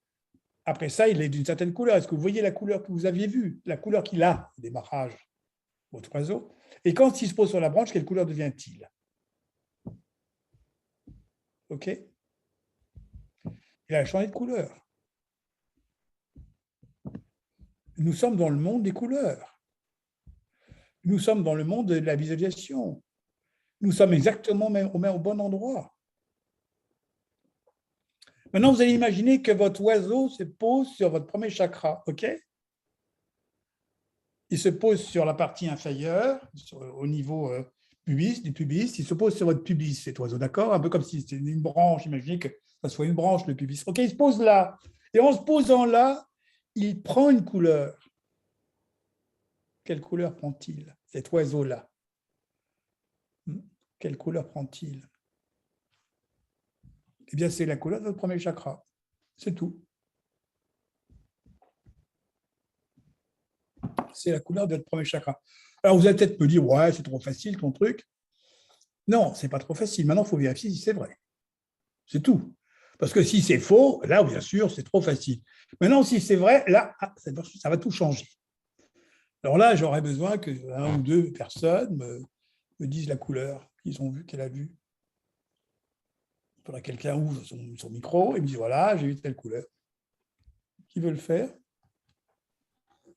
Après ça, il est d'une certaine couleur. Est-ce que vous voyez la couleur que vous aviez vue, la couleur qu'il a au démarrage, votre oiseau? Et quand il se pose sur la branche, quelle couleur devient-il? OK? Il a changé de couleur. Nous sommes dans le monde des couleurs. Nous sommes dans le monde de la visualisation. Nous sommes exactement au bon endroit. Maintenant, vous allez imaginer que votre oiseau se pose sur votre premier chakra, OK? Il se pose sur la partie inférieure, au niveau du pubis. Il se pose sur votre pubis, cet oiseau, d'accord? Un peu comme si c'était une branche. Imaginez que ça soit une branche, le pubis. OK, il se pose là. Et en se posant là, il prend une couleur. Quelle couleur prend-il, cet oiseau-là? Quelle couleur prend-il? Eh bien, c'est la couleur de votre premier chakra. C'est tout. C'est la couleur de votre premier chakra. Alors, vous allez peut-être me dire, ouais, c'est trop facile ton truc. Non, c'est pas trop facile. Maintenant, il faut vérifier si c'est vrai. C'est tout. Parce que si c'est faux, là, bien sûr, c'est trop facile. Maintenant, si c'est vrai, là, ça va tout changer. Alors là, j'aurais besoin que 1 ou 2 personnes me disent la couleur qu'ils ont vue, qu'elle a vue. Il faudra que quelqu'un ouvre son micro et me dise, voilà, j'ai vu telle couleur. Qui veut le faire?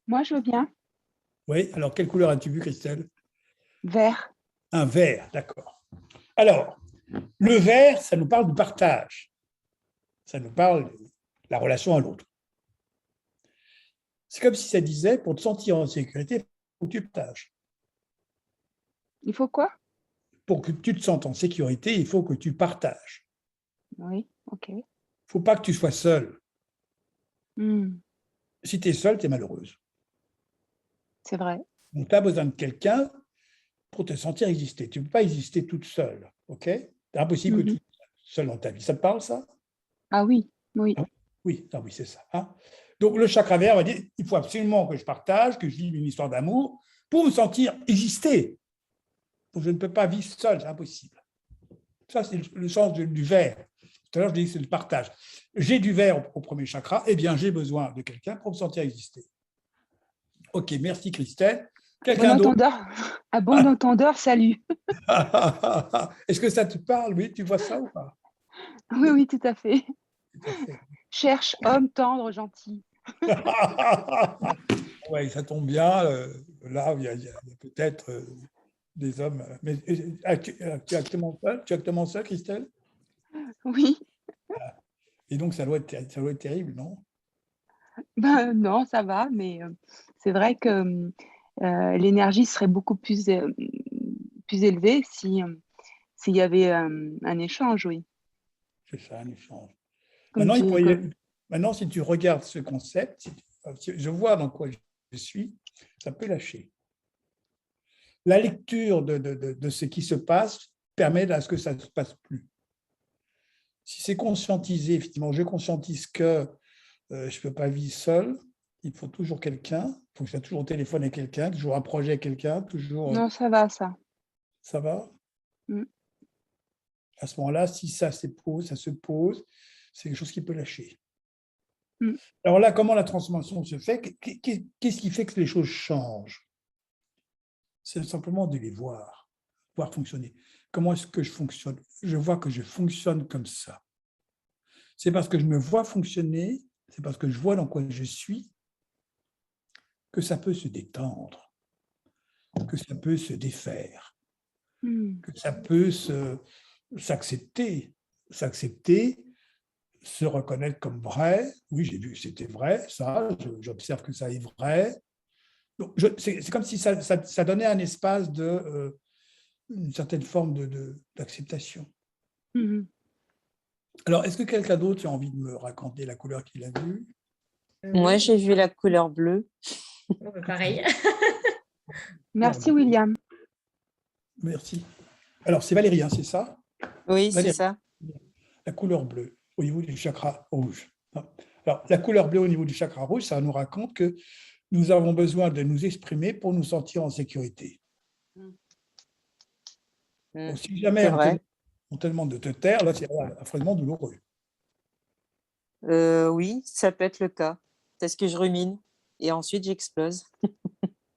Moi, je veux bien. Oui, alors quelle couleur as-tu vu, Christelle? Vert. Un vert, d'accord. Alors, le vert, ça nous parle du partage. Ça nous parle de la relation à l'autre. C'est comme si ça disait, pour te sentir en sécurité, il faut que tu partages. Il faut quoi? Pour que tu te sentes en sécurité, il faut que tu partages. Oui, ok. Il ne faut pas que tu sois seule. Hmm, Si tu es seule, tu es malheureuse. c'est vrai. Donc, tu as besoin de quelqu'un pour te sentir exister. Tu ne peux pas exister toute seule. OK? C'est impossible que tu sois seule dans ta vie. Ça te parle, ça? Ah oui, oui. Oui, ah oui, c'est ça. Hein? Donc, le chakra vert va dire, il faut absolument que je partage, que je vive une histoire d'amour pour me sentir exister. Donc, je ne peux pas vivre seul, c'est impossible. Ça, c'est le sens du vert. Tout à l'heure, je dis que c'est le partage. J'ai du vert au premier chakra, eh bien, j'ai besoin de quelqu'un pour me sentir exister. Ok, merci Christelle. Bon Quelqu'un d'autre? entendeur. À bon entendeur, salut. Est-ce que ça te parle? Oui, tu vois ça ou pas? Oui, oui, tout à fait. Tout à fait. Cherche homme tendre, gentil. Oui, ça tombe bien. Là, il y a peut-être des hommes. Mais tu es actuellement seul, Christelle? Oui. Et donc, ça doit être terrible, non? Ben non, ça va, mais c'est vrai que l'énergie serait beaucoup plus élevée si s'il y avait un échange, oui. C'est ça, un échange. Comme Maintenant, tu, comme- maintenant, si tu regardes ce concept, si je vois dans quoi je suis, ça peut lâcher. La lecture de ce qui se passe permet à ce que ça ne se passe plus. Si c'est conscientisé, effectivement, je conscientise que je ne peux pas vivre seul, il faut toujours quelqu'un, il faut que je sois toujours au téléphone avec quelqu'un, toujours un projet avec quelqu'un, toujours… Non, ça va, ça. ça va? Mm. À ce moment-là, si ça se pose, c'est quelque chose qui peut lâcher. Mm. Alors là, comment la transformation se fait? Qu'est-ce qui fait que les choses changent? C'est simplement de les voir fonctionner. Comment est-ce que je fonctionne? Je vois que je fonctionne comme ça. C'est parce que je me vois fonctionner, c'est parce que je vois dans quoi je suis, que ça peut se détendre, que ça peut se défaire, Mm. que ça peut s'accepter, se reconnaître comme vrai. Oui, j'ai vu que c'était vrai, ça, j'observe que ça est vrai. C'est comme si ça donnait un espace une certaine forme d'acceptation. Mhm. Alors, est-ce que quelqu'un d'autre a envie de me raconter la couleur qu'il a vue? Moi, j'ai vu la couleur bleue. Pareil. Merci, William. Merci. Alors, c'est Valérie, hein, c'est ça? Oui, c'est Valérie, ça. la couleur bleue au niveau du chakra rouge. Alors, la couleur bleue au niveau du chakra rouge, ça nous raconte que nous avons besoin de nous exprimer pour nous sentir en sécurité. Donc, si jamais C'est vrai. on te demande de te taire, là, c'est affreusement douloureux. Oui, ça peut être le cas. C'est ce que je rumine. Et ensuite, j'explose.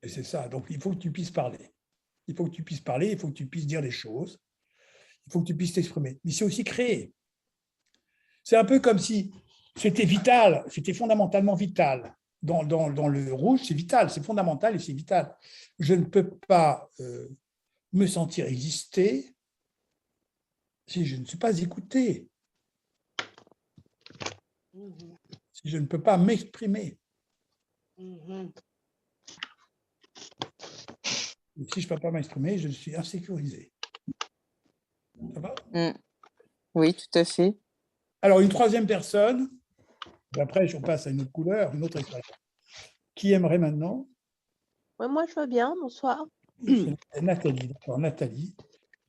Et c'est ça. Donc, il faut que tu puisses parler. Il faut que tu puisses parler, il faut que tu puisses dire les choses, il faut que tu puisses t'exprimer. Mais c'est aussi créer. C'est un peu comme si c'était vital, c'était fondamentalement vital. Dans le rouge, c'est vital, c'est fondamental et c'est vital. Je ne peux pas me sentir exister si je ne suis pas écouté, si je ne peux pas m'exprimer. Et si je ne peux pas m'exprimer, je suis insécurisé. Ça va? Oui, tout à fait. Alors, une troisième personne, et après, on passe à une autre couleur, une autre expérience. Qui aimerait maintenant? Ouais, moi, je veux bien. Bonsoir. C'est Nathalie. D'accord, Nathalie.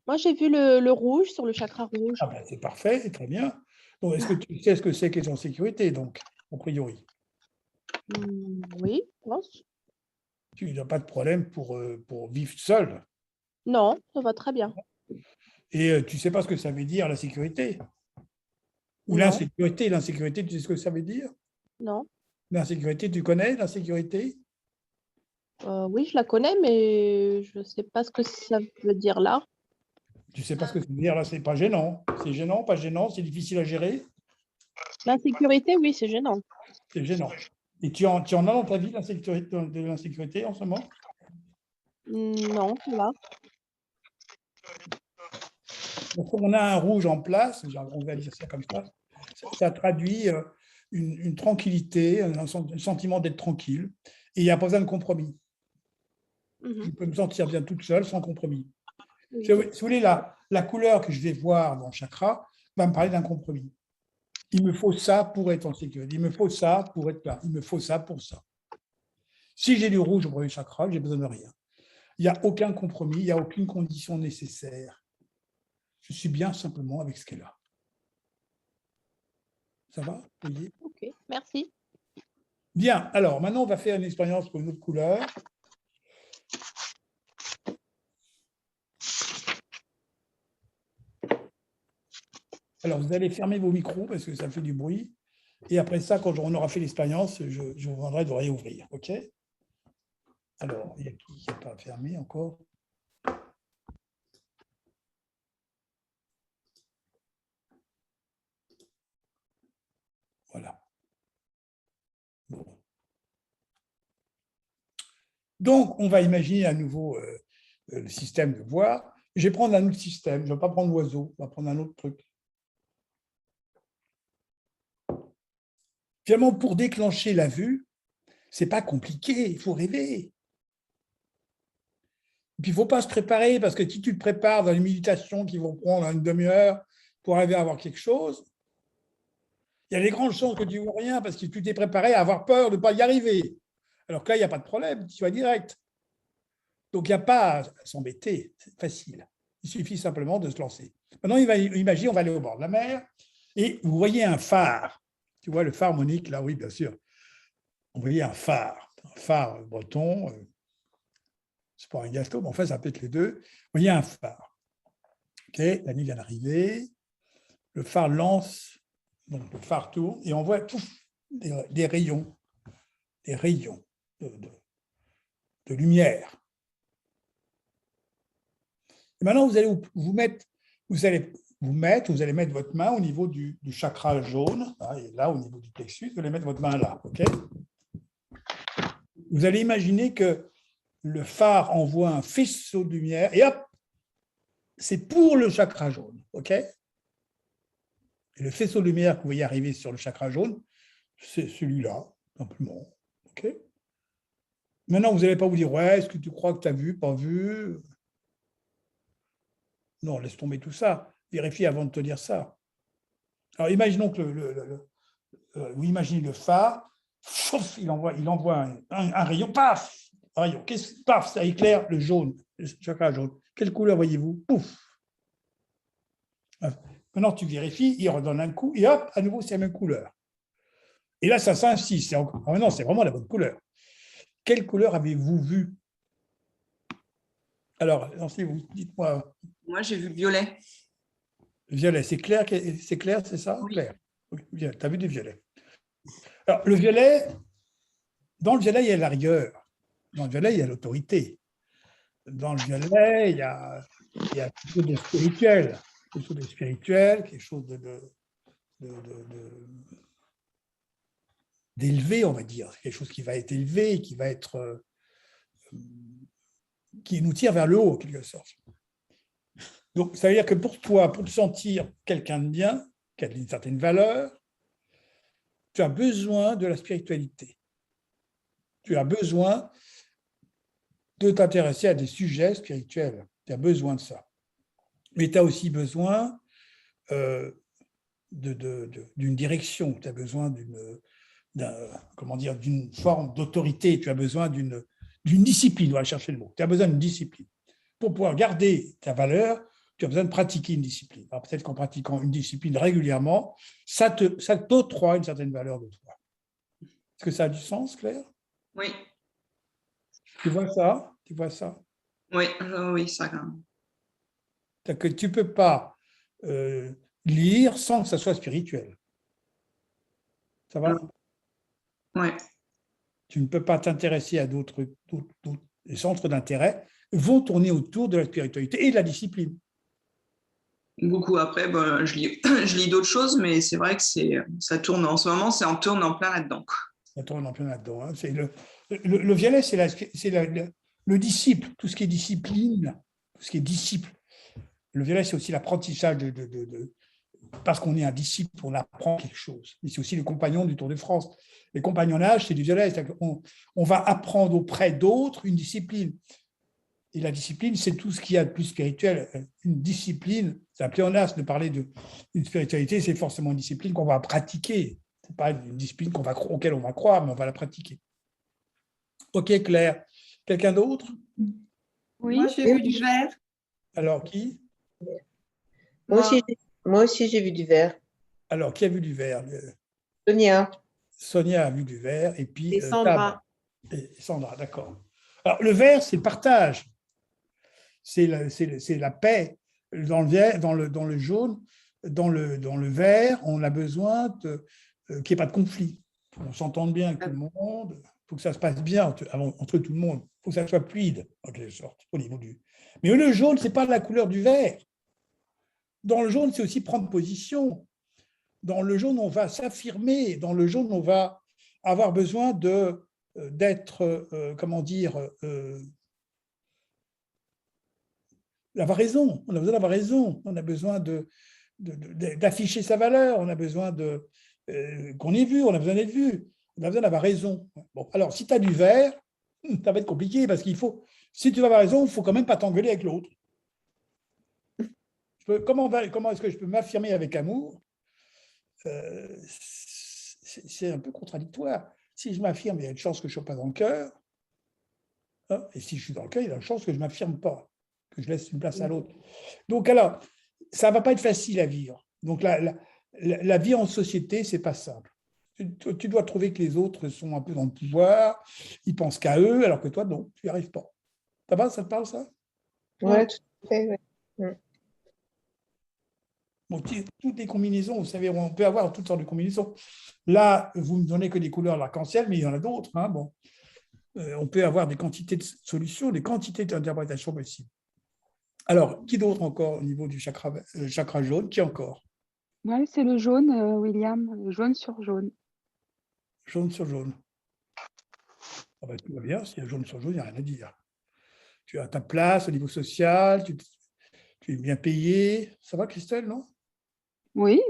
Moi, j'ai vu le rouge sur le chakra rouge. Ah ben, c'est parfait, très bien. Donc, est-ce que tu sais ce que c'est qu'être en sécurité, donc, a priori? Oui, je pense. Tu n'as pas de problème pour vivre seul. Non, ça va très bien. Et tu ne sais pas ce que ça veut dire, la sécurité? Ou Non, l'insécurité, tu sais ce que ça veut dire? non. L'insécurité, tu connais l'insécurité? Oui, je la connais, mais je ne sais pas ce que ça veut dire là. Tu ne sais pas ce que ça veut dire, là, c'est pas gênant. C'est gênant, pas gênant, c'est difficile à gérer, L'insécurité, oui, c'est gênant. c'est gênant. Et tu en as dans ta vie de l'insécurité en ce moment? Non, ça va. Donc, on a un rouge en place, on va dire ça comme ça traduit une tranquillité, un sentiment d'être tranquille, et il n'y a pas besoin de compromis. Je peux me sentir bien toute seule, sans compromis. Oui. Si vous voulez, la couleur que je vais voir dans le chakra va me parler d'un compromis. Il me faut ça pour être en sécurité, il me faut ça pour être là, il me faut ça pour ça. Si j'ai du rouge au premier chakra, j'ai besoin de rien. Il n'y a aucun compromis, il n'y a aucune condition nécessaire. Je suis bien simplement avec ce qu'elle a. Ça va? Vous voyez? Ok, merci. Bien, alors maintenant, on va faire une expérience pour une autre couleur. Alors, vous allez fermer vos micros parce que ça fait du bruit. Et après ça, quand on aura fait l'expérience, je vous demanderai de réouvrir. OK? Alors, il y a qui n'a pas fermé encore? Voilà. Bon. Donc, on va imaginer à nouveau le système de voix. Je vais prendre un autre système. Je ne vais pas prendre l'oiseau. On va prendre un autre truc. Finalement, pour déclencher la vue, ce n'est pas compliqué. Il faut rêver. Et puis, il ne faut pas se préparer parce que si tu te prépares dans les méditations qui vont prendre une demi-heure pour arriver à avoir quelque chose, il y a des grandes chances que tu ne vois rien parce que tu t'es préparé à avoir peur de ne pas y arriver. Alors que là, il n'y a pas de problème, tu vas direct. Donc, il n'y a pas à s'embêter, c'est facile. Il suffit simplement de se lancer. Maintenant, imagine, on va aller au bord de la mer et vous voyez un phare. Tu vois le phare, Monique, là, oui, bien sûr. Vous voyez un phare breton. C'est pas un gâteau, mais enfin, ça peut être les deux. Vous voyez un phare. OK, la nuit vient d'arriver. Le phare lance, donc le phare tourne et on voit des rayons de lumière. Et maintenant, vous allez mettre votre main au niveau du chakra jaune, là, au niveau du plexus, vous allez mettre votre main là. OK? Vous allez imaginer que le phare envoie un faisceau de lumière et hop, c'est pour le chakra jaune. OK? Et le faisceau de lumière que vous voyez arriver sur le chakra jaune, c'est celui-là, simplement. OK? Maintenant, vous n'allez pas vous dire, ouais, est-ce que tu crois que tu as vu, pas vu? Non, laisse tomber tout ça. Vérifie avant de te dire ça. Alors, imaginons que vous imaginez le phare, il envoie un rayon, paf, un rayon, paf, ça éclaire le jaune, le chakra jaune. Quelle couleur voyez-vous? Pouf. Maintenant, tu vérifies, il redonne un coup, et hop, à nouveau, c'est la même couleur. Et là, ça s'insiste. Non, c'est vraiment la bonne couleur. Quelle couleur avez-vous vu? Alors, vous dites-moi. Moi, j'ai vu le violet. Violet, c'est clair, c'est ça? Oui. Clair. Tu as vu du violet. Alors, le violet, dans le violet, il y a la rigueur. Dans le violet, il y a l'autorité. Dans le violet, il y a quelque chose de spirituel. Quelque chose d'élevé, on va dire. Quelque chose qui va être élevé, qui nous tire vers le haut, en quelque sorte. Donc, ça veut dire que pour toi, pour te sentir quelqu'un de bien, qui a une certaine valeur, tu as besoin de la spiritualité. Tu as besoin de t'intéresser à des sujets spirituels. Tu as besoin de ça. Mais tu as aussi besoin d'une direction. Tu as besoin d'une forme d'autorité. Tu as besoin d'une discipline. On va chercher le mot. Tu as besoin d'une discipline. Pour pouvoir garder ta valeur, tu as besoin de pratiquer une discipline. Alors peut-être qu'en pratiquant une discipline régulièrement, ça t'octroie une certaine valeur de toi. Est-ce que ça a du sens, Claire? Oui. Tu vois ça? Tu vois ça? Oui, oui, ça quand même. C'est-à-dire que tu ne peux pas lire sans que ça soit spirituel. Ça va? Oui. Tu ne peux pas t'intéresser à d'autres. Les centres d'intérêt vont tourner autour de la spiritualité et de la discipline. Beaucoup après, je lis d'autres choses, mais c'est vrai que ça tourne en ce moment, on tourne en plein là-dedans. Ça tourne en plein là-dedans. Hein. Le violet, c'est le disciple, tout ce qui est discipline, tout ce qui est disciple. Le violet, c'est aussi l'apprentissage parce qu'on est un disciple, on apprend quelque chose. Et c'est aussi le compagnon du Tour de France. Les compagnonnages, c'est du violet. On va apprendre auprès d'autres une discipline. Et la discipline, c'est tout ce qu'il y a de plus spirituel. Une discipline, c'est un pléonasme de parler d'une spiritualité, c'est forcément une discipline qu'on va pratiquer. Ce n'est pas une discipline auquel on va croire, mais on va la pratiquer. Ok, Claire. Quelqu'un d'autre? Oui. Moi, j'ai vu du vert. Alors, qui? Moi aussi, j'ai vu du vert. Alors, qui a vu du vert? Sonia. Sonia a vu du vert, et puis Et Sandra. Et Sandra, d'accord. Alors, le vert, c'est le partage. C'est la paix. Dans le vert, dans le jaune, dans le vert, on a besoin qu'il n'y ait pas de conflit. On s'entende bien avec tout le monde. Il faut que ça se passe bien entre tout le monde. Il faut que ça soit fluide, en quelque sorte, au niveau du. Mais le jaune, ce n'est pas la couleur du vert. Dans le jaune, c'est aussi prendre position. Dans le jaune, on va s'affirmer. Dans le jaune, on va avoir besoin d'être, comment dire, d'avoir raison. On a besoin d'avoir raison. On a besoin d'afficher sa valeur. On a besoin qu'on ait vu. On a besoin d'être vu. On a besoin d'avoir raison. Bon, alors, si tu as du vert, ça va être compliqué parce qu'il faut, si tu vas avoir raison, il ne faut quand même pas t'engueuler avec l'autre. Comment est-ce que je peux m'affirmer avec amour? C'est un peu contradictoire. Si je m'affirme, il y a une chance que je ne sois pas dans le cœur. Hein, et si je suis dans le cœur, il y a une chance que je ne m'affirme pas, que je laisse une place à l'autre. Donc, alors, ça ne va pas être facile à vivre. Donc, la vie en société, ce n'est pas simple. Tu dois trouver que les autres sont un peu dans le pouvoir, ils pensent qu'à eux, alors que toi, non, tu n'y arrives pas. Ça va, ça te parle, ça? Ouais, tout à fait. Ouais. Bon, toutes les combinaisons, vous savez, on peut avoir toutes sortes de combinaisons. Là, vous ne me donnez que des couleurs l'arc-en-ciel, mais il y en a d'autres. Hein, bon. On peut avoir des quantités de solutions, des quantités d'interprétations possibles. Alors, qui d'autre encore au niveau du chakra jaune? Qui encore? Ouais, c'est le jaune, William, le jaune sur jaune. Jaune sur jaune. Ah ben, tout va bien, s'il y a jaune sur jaune, il n'y a rien à dire. Tu as ta place au niveau social, tu es bien payé. Ça va, Christelle, non? Oui,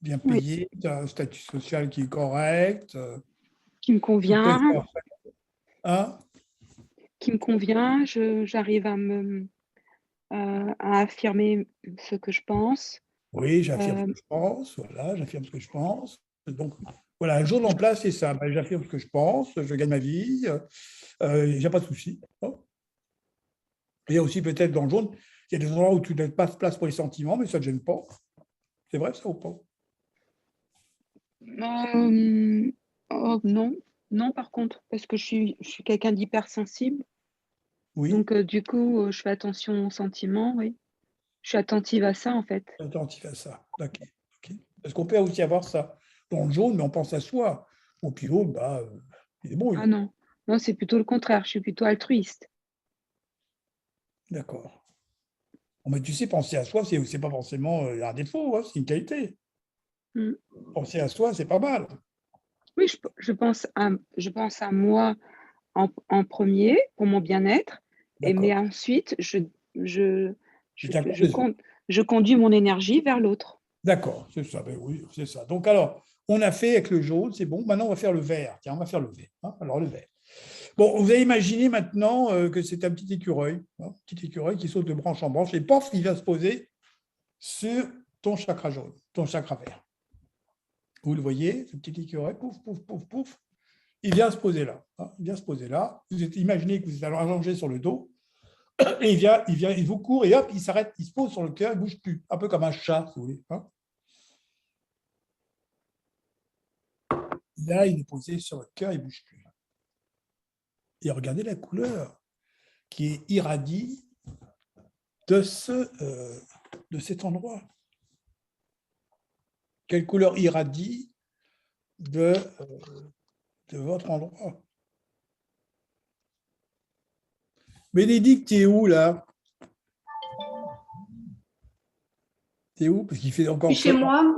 Bien oui, payé, tu as un statut social qui est correct. qui me convient, Hein? j'arrive à affirmer ce que je pense. Oui, j'affirme ce que je pense. Voilà, j'affirme ce que je pense. Donc, voilà, un jour en place, c'est ça. Ben, j'affirme ce que je pense, je gagne ma vie, il n'y a pas de souci. Il y a aussi peut-être dans le jaune, il y a des endroits où tu n'as pas de place pour les sentiments, mais ça ne te gêne pas. C'est vrai, ça ou pas? Oh, non, par contre, parce que je suis quelqu'un d'hypersensible. Oui, Donc, du coup, je fais attention aux sentiments, oui. Je suis attentive à ça, en fait. attentif à ça. Ok. Parce qu'on peut aussi avoir ça dans le jaune, mais on pense à soi. Bon, puis l'autre, bah, il est bon. Ah non, c'est plutôt le contraire. Je suis plutôt altruiste. D'accord. Bon, mais tu sais, penser à soi, c'est pas forcément un défaut, hein, c'est une qualité. Mm. Penser à soi, c'est pas mal. Oui, je pense à moi en premier pour mon bien-être, mais D'accord. ensuite, Tu tiens compte des autres. je conduis mon énergie vers l'autre. D'accord, c'est ça. Ben oui, c'est ça. Donc, alors, on a fait avec le jaune, c'est bon. Maintenant, on va faire le vert. Tiens, on va faire le vert. Hein. Alors, le vert. Bon, vous avez imaginé maintenant que c'est un petit écureuil qui saute de branche en branche et pof, il vient se poser sur ton chakra jaune, ton chakra vert. Vous le voyez, ce petit écureuil, pouf, pouf, pouf, pouf, il vient se poser là. Hein, il vient se poser là. Vous imaginez que vous êtes allongé sur le dos et il vous court et hop, il s'arrête, il se pose sur le cœur, il ne bouge plus, un peu comme un chat, si vous voulez. Hein. Là, il est posé sur le cœur, il ne bouge plus. Et regardez la couleur qui irradie de cet endroit. Quelle couleur irradie de votre endroit? Bénédicte, tu es où là? T'es où? Parce qu'il fait encore. Je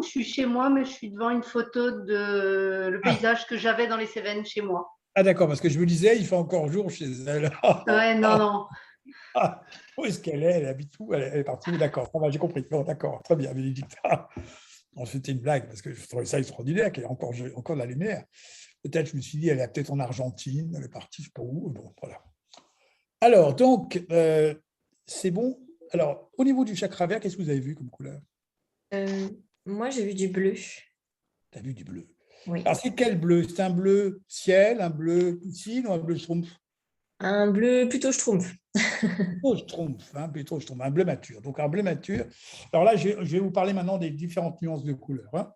suis chez moi, mais je suis devant une photo de le paysage que j'avais dans les Cévennes chez moi. Ah d'accord, parce que je me disais, il fait encore jour chez elle. Ouais, non. Ah, où est-ce qu'elle est? Elle habite où? Elle est partie où? D'accord, ça va, j'ai compris. Bon, d'accord, très bien, Bénédicte. Bon, c'était une blague, parce que je trouvais ça extraordinaire qu'il y ait encore de la lumière. Peut-être, je me suis dit, elle est peut-être en Argentine, elle est partie, je ne sais pas où. Bon, voilà. Alors, donc, c'est bon. Alors, au niveau du chakra vert, qu'est-ce que vous avez vu comme couleur? Moi, j'ai vu du bleu. Tu as vu du bleu. Oui. Alors, c'est quel bleu? C'est un bleu ciel, un bleu piscine ou un bleu schtroumpf? Un bleu plutôt schtroumpf. Plutôt schtroumpf, un bleu mature. Donc, un bleu mature. Alors là, je vais vous parler maintenant des différentes nuances de couleurs. Hein.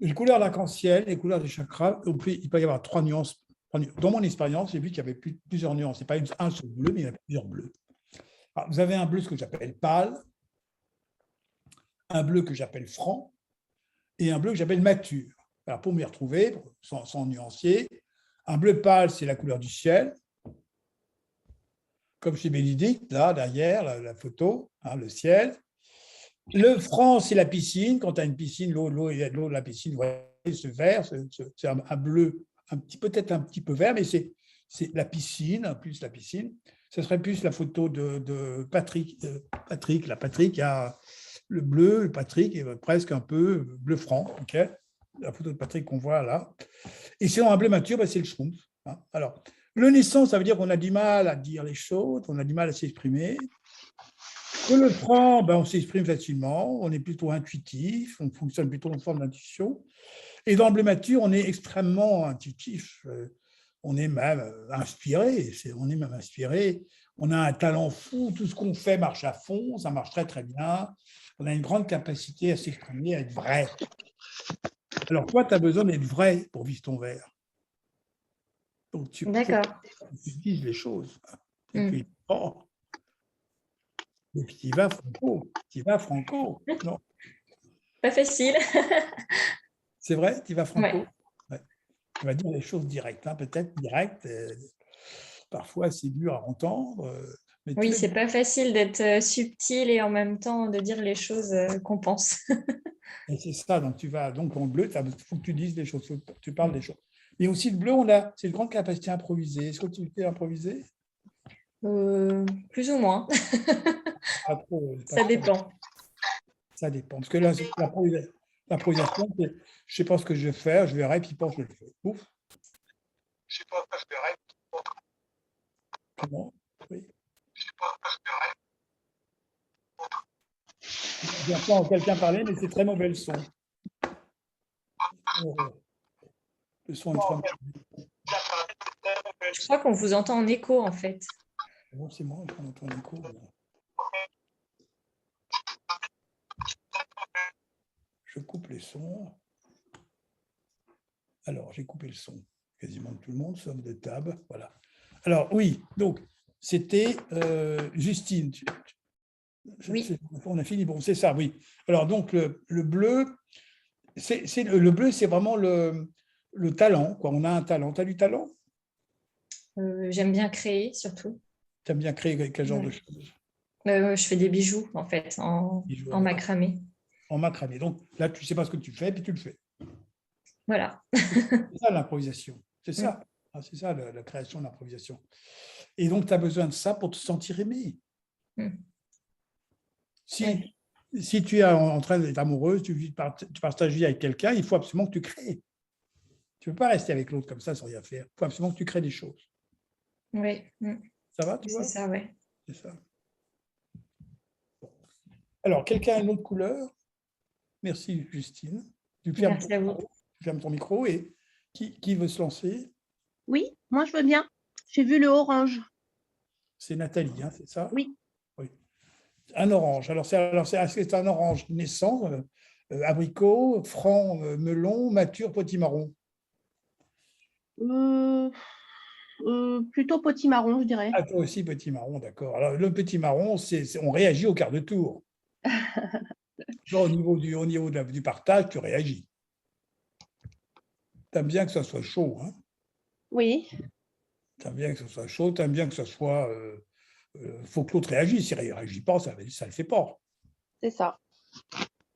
Les couleurs d'arc-en-ciel, les couleurs des chakras, il peut y avoir 3 nuances. Dans mon expérience, j'ai vu qu'il y avait plusieurs nuances. Ce n'est pas un seul bleu, mais il y a plusieurs bleus. Alors, vous avez un bleu, ce que j'appelle pâle, un bleu que j'appelle franc, et un bleu que j'appelle mature. Alors, pour m'y retrouver, sans nuancier, un bleu pâle, c'est la couleur du ciel, comme chez Bénédicte, là, derrière, la photo, hein, le ciel. Le franc, c'est la piscine. Quand tu as une piscine, l'eau de la piscine, vous voyez, ce vert, c'est un bleu, peut-être un petit peu vert, mais c'est la piscine, plus la piscine. Ce serait plus la photo de Patrick. Patrick a le bleu, le Patrick est presque un peu bleu franc. Okay, la photo de Patrick qu'on voit là. Et sinon, un bleu mature, c'est le schtroumpf. Hein. Alors, le naissant, ça veut dire qu'on a du mal à dire les choses, on a du mal à s'exprimer. Le franc, on s'exprime facilement, on est plutôt intuitif, on fonctionne plutôt en forme d'intuition. Et dans le bleu mature, on est extrêmement intuitif, on est même inspiré, on a un talent fou, tout ce qu'on fait marche à fond, ça marche très très bien, on a une grande capacité à s'exprimer, à être vrai. Alors toi, tu as besoin d'être vrai pour vivre ton verre. Donc tu dises les choses. Et puis, et puis, tu vas franco. Non. Pas facile. C'est vrai, tu vas franco. Ouais. Ouais. Tu vas dire les choses directes, hein, peut-être directes. Parfois, c'est dur à entendre. Mais Oui, c'est pas facile d'être subtil et en même temps de dire les choses qu'on pense. Et c'est ça, donc en bleu, il faut que tu dises les choses, tu parles des choses. Et aussi le bleu, c'est une grande capacité à improviser. Est-ce que tu sais improviser? Plus ou moins. Pas trop, Ça dépend. Ça dépend. Parce que l'improvisation, c'est je ne sais pas ce que je vais faire, je verrai, puis je le fais. Ouf. Je ne sais pas ce que je verrai. Comment? Oui. Je ne sais pas ce que je verrai. J'entends quelqu'un parler, mais c'est très mauvais le son. Le son est très mauvais. Je crois qu'on vous entend en écho, en fait. Bon, c'est moi, on entend l'écho. Je coupe les sons. Alors, j'ai coupé le son. Quasiment tout le monde, sauf de Tab. Voilà. Alors, oui, donc, c'était Justine. Oui. On a fini. Bon, c'est ça, oui. Alors, donc, le bleu, le bleu, c'est vraiment le talent, quoi. On a un talent. Tu as du talent? J'aime bien créer, surtout. Tu aimes bien créer quel genre de choses? Je fais des bijoux, en fait, en macramé. En macramé. Donc, là, tu ne sais pas ce que tu fais, puis tu le fais. Voilà. C'est ça, l'improvisation. C'est ça. C'est ça, la création de l'improvisation. Et donc, tu as besoin de ça pour te sentir aimé. Si tu es en train d'être amoureuse, tu partages vie avec quelqu'un, il faut absolument que tu crées. Tu ne peux pas rester avec l'autre comme ça sans rien faire. Il faut absolument que tu crées des choses. Oui. Ça va, tu vois? C'est ça, oui. C'est ça. Alors, quelqu'un a une autre couleur? Merci, Justine. Merci à vous. Tu fermes ton micro et qui veut se lancer? Oui, moi je veux bien. J'ai vu le orange. C'est Nathalie, hein, c'est ça? Oui. Un orange. Alors, c'est un orange naissant, abricot, franc, melon, mature, potimarron. Plutôt potimarron, je dirais. Ah, toi aussi, potimarron, d'accord. Alors, le potimarron, on réagit au quart de tour. Genre, au niveau du partage, tu réagis. Tu aimes bien que ça soit chaud. Hein? Oui. Tu aimes bien que ça soit chaud, tu aimes bien que ça soit... faut que l'autre réagisse. S'il ne réagit pas, ça ne le fait pas. C'est ça.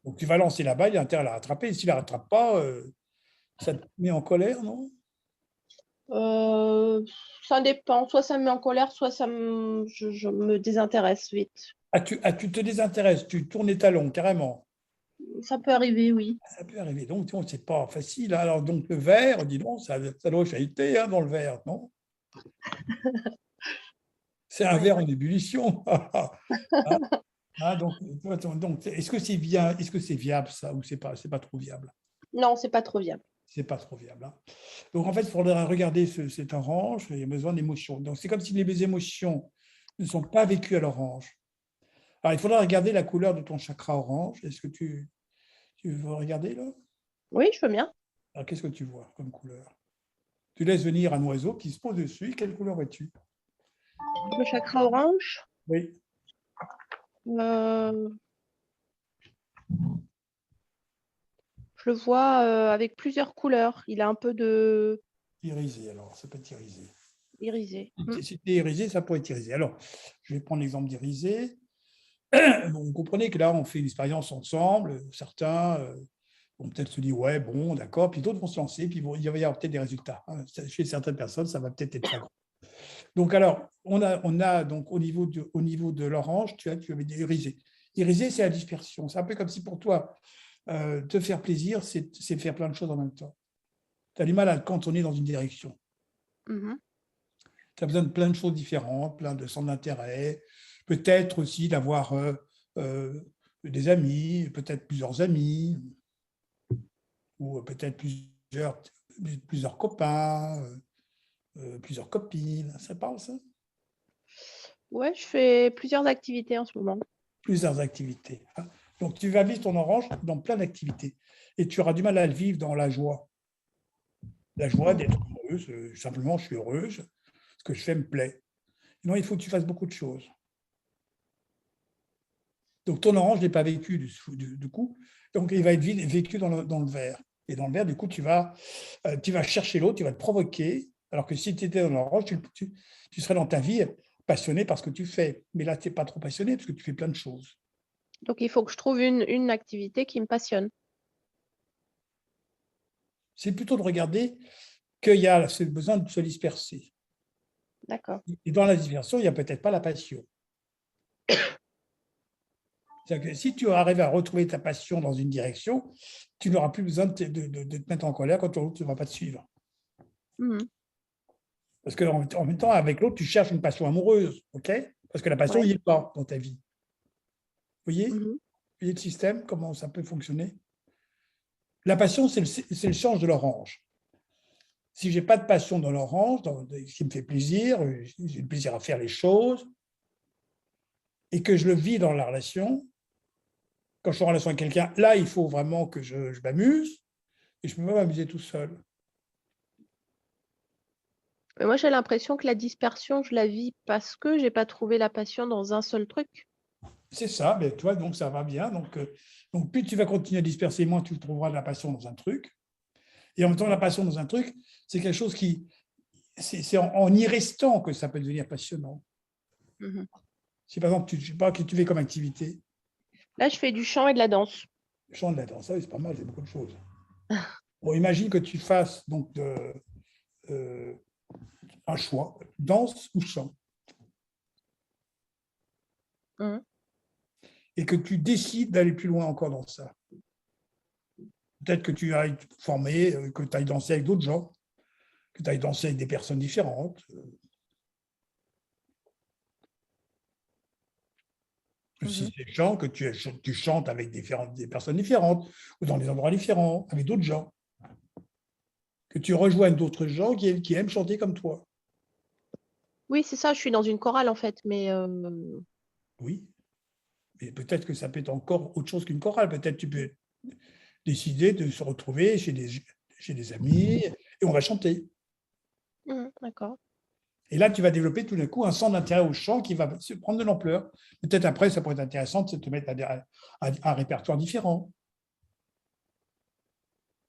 Donc, tu vas lancer la balle, il y a intérêt à la rattraper. S'il ne la rattrape pas, ça te met en colère, non? Ça dépend. Soit ça me met en colère, soit je me désintéresse vite. Tu te désintéresses, tu tournes les talons, carrément. Ça peut arriver, oui. Ça peut arriver. Donc, ce n'est pas facile. Alors, donc, le verre, dis donc, ça doit chahuter dans le verre, non? C'est un verre en ébullition. Donc, est-ce que c'est viable, ça, ou c'est pas trop viable? Non, c'est pas trop viable. C'est pas trop viable. Hein. Donc, en fait, il faudra regarder cet orange, il y a besoin d'émotions. Donc, c'est comme si les émotions ne sont pas vécues à l'orange. Alors, il faudra regarder la couleur de ton chakra orange. Est-ce que tu veux regarder, là? Oui, je veux bien. Alors, qu'est-ce que tu vois comme couleur? Tu laisses venir un oiseau qui se pose dessus. Quelle couleur vois-tu? Le chakra orange. Oui, euh, je le vois avec plusieurs couleurs. Il a un peu de irisé, alors, ça peut être irisé. irisé. Si c'était irisé, ça pourrait être irisé. Alors, je vais prendre l'exemple d'irisé. Bon, vous comprenez que là, on fait une expérience ensemble. Certains vont peut-être se dire, ouais, bon, d'accord. Puis d'autres vont se lancer, puis il va y avoir peut-être des résultats. Hein. Chez certaines personnes, ça va peut-être être flagrant. Donc, alors, on a donc au niveau de l'orange, tu avais dit irisé. Irisé, c'est la dispersion. C'est un peu comme si pour toi, te faire plaisir, c'est faire plein de choses en même temps. Tu as du mal à te cantonner dans une direction. Mhm. Tu as besoin de plein de choses différentes, plein de centres d'intérêt, peut-être aussi d'avoir des amis, peut-être plusieurs amis, ou peut-être plusieurs copains, plusieurs copines. Ça parle, ça? Ouais, je fais plusieurs activités en ce moment. Plusieurs activités. Hein. Donc, tu vas vivre ton orange dans plein d'activités. Et tu auras du mal à le vivre dans la joie. La joie d'être heureuse, simplement, je suis heureuse, ce que je fais me plaît. Non, il faut que tu fasses beaucoup de choses. Donc, ton orange n'est pas vécu du coup. Donc, il va être vécu dans le vert. Et dans le vert, du coup, tu vas chercher l'autre, tu vas te provoquer. Alors que si tu étais dans l'orange, tu serais dans ta vie passionné par ce que tu fais. Mais là, tu n'es pas trop passionné parce que tu fais plein de choses. Donc, il faut que je trouve une activité qui me passionne. C'est plutôt de regarder qu'il y a ce besoin de se disperser. D'accord. Et dans la dispersion, il n'y a peut-être pas la passion. C'est-à-dire que si tu arrives à retrouver ta passion dans une direction, tu n'auras plus besoin de te mettre en colère quand l'autre ne va pas te suivre. Mhm. Parce qu'en même temps, avec l'autre, tu cherches une passion amoureuse, ok? Parce que la passion, Ouais. il n'y est pas dans ta vie. Vous voyez? Mhm. Vous voyez le système, comment ça peut fonctionner? La passion, c'est le change de l'orange. Si je n'ai pas de passion dans l'orange, ce qui me fait plaisir, j'ai le plaisir à faire les choses, et que je le vis dans la relation, quand je suis en relation avec quelqu'un, là, il faut vraiment que je m'amuse, et je ne peux pas m'amuser tout seul. Mais moi, j'ai l'impression que la dispersion, je la vis parce que j'ai pas trouvé la passion dans un seul truc. C'est ça, mais toi, donc ça va bien. Donc, plus tu vas continuer à disperser, moins tu trouveras de la passion dans un truc. Et en même temps, la passion dans un truc, c'est quelque chose qui. C'est en y restant que ça peut devenir passionnant. Mhm. Si par exemple, je sais pas, que tu fais comme activité, Là, je fais du chant et de la danse. le chant de la danse, ça, c'est pas mal, c'est beaucoup de choses. Bon, imagine que tu fasses donc un choix, danse ou chant, Mhm. et que tu décides d'aller plus loin encore dans ça. Peut-être que tu ailles te former, que tu ailles danser avec d'autres gens, que tu ailles danser avec des personnes différentes. Si Mhm. c'est des gens que tu chantes avec des personnes différentes, ou dans des endroits différents, avec d'autres gens. Que tu rejoignes d'autres gens qui aiment chanter comme toi. Oui, c'est ça, je suis dans une chorale en fait, mais Oui, mais peut-être que ça peut être encore autre chose qu'une chorale. Peut-être tu peux décider de se retrouver chez des amis et on va chanter. d'accord. Et là, tu vas développer tout d'un coup un centre d'intérêt au chant qui va se prendre de l'ampleur. Peut-être après, ça pourrait être intéressant de te mettre à un répertoire différent.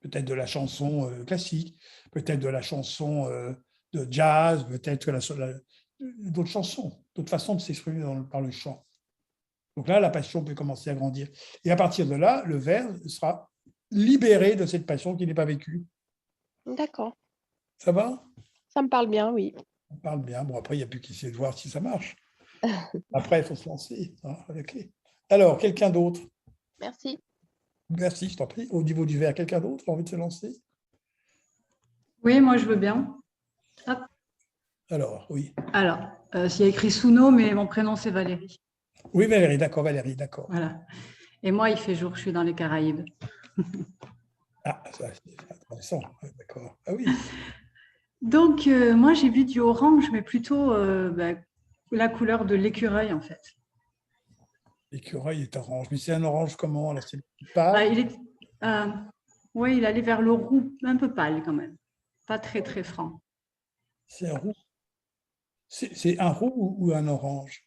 Peut-être de la chanson classique, peut-être de la chanson de jazz, peut-être d'autres chansons, d'autres façons de s'exprimer par le chant. Donc là, la passion peut commencer à grandir. Et à partir de là, le vers sera libéré de cette passion qui n'est pas vécue. D'accord. Ça va? Ça me parle bien, oui. On parle bien. Bon, après, il n'y a plus qu'à essayer de voir si ça marche. Après, il faut se lancer. Hein, okay. Alors, quelqu'un d'autre? Merci. Merci, je t'en prie. Au niveau du verre, quelqu'un d'autre a envie de se lancer? Oui, moi je veux bien. Hop. Alors, oui. Alors, s'il y a écrit Souno, mais mon prénom c'est Valérie. Oui, Valérie, d'accord. Voilà. Et moi, il fait jour, je suis dans les Caraïbes. Ah, ça, c'est intéressant. D'accord. Ah oui. Donc, moi j'ai vu du orange, mais plutôt la couleur de l'écureuil en fait. L'écureuil est orange. Mais c'est un orange comment? Alors, c'est pâle. Ah, il est, Oui, il allait vers le roux, un peu pâle quand même. Pas très, très franc. C'est un roux. C'est un roux ou un orange?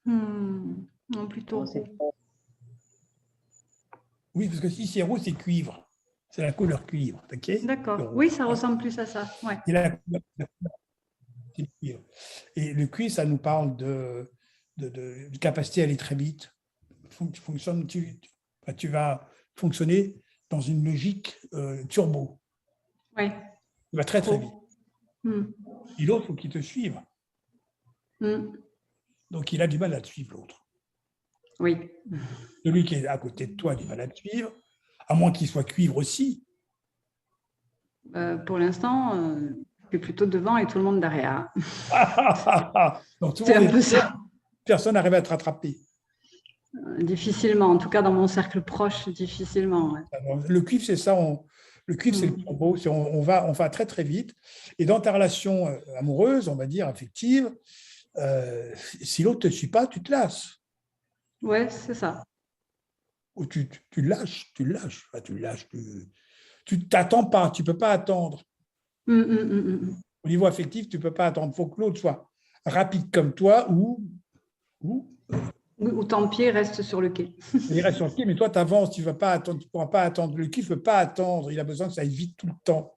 Non, plutôt Non, c'est roux. Oui, parce que si c'est roux, c'est cuivre. C'est la couleur cuivre, ok? Le D'accord. rouge. Oui, ça ressemble plus à ça. Ouais. Et la couleur, c'est le cuivre. Et le cuivre, ça nous parle de capacité à aller très vite. Tu vas fonctionner dans une logique turbo. Oui. Tu vas très, très vite. Hmm. Et l'autre, il faut qu'il te suive. Hmm. Donc, il a du mal à te suivre, l'autre. Oui. Celui qui est à côté de toi a du mal à te suivre, à moins qu'il soit cuivre aussi. Pour l'instant, je suis plutôt devant et tout le monde derrière. Donc, tout le C'est monde un est- peu ça. Personne n'arrive à te rattraper. Difficilement, en tout cas dans mon cercle proche, difficilement. Ouais. Le cuivre, c'est ça. Le cuivre, c'est le Mm. turbo. On va très, très vite. Et dans ta relation amoureuse, on va dire affective, si l'autre ne te suit pas, tu te lasses. Ouais, c'est ça. Ou tu lâches. Enfin, tu lâches. Tu t'attends pas. Tu ne peux pas attendre. Au niveau affectif, tu ne peux pas attendre. Il faut que l'autre soit rapide comme toi ou Ou ton pied reste sur le quai. il reste sur le pied, mais toi, tu avances. Tu ne pourras pas attendre. Le cuivre ne peut pas attendre. Il a besoin que ça aille vite tout le temps.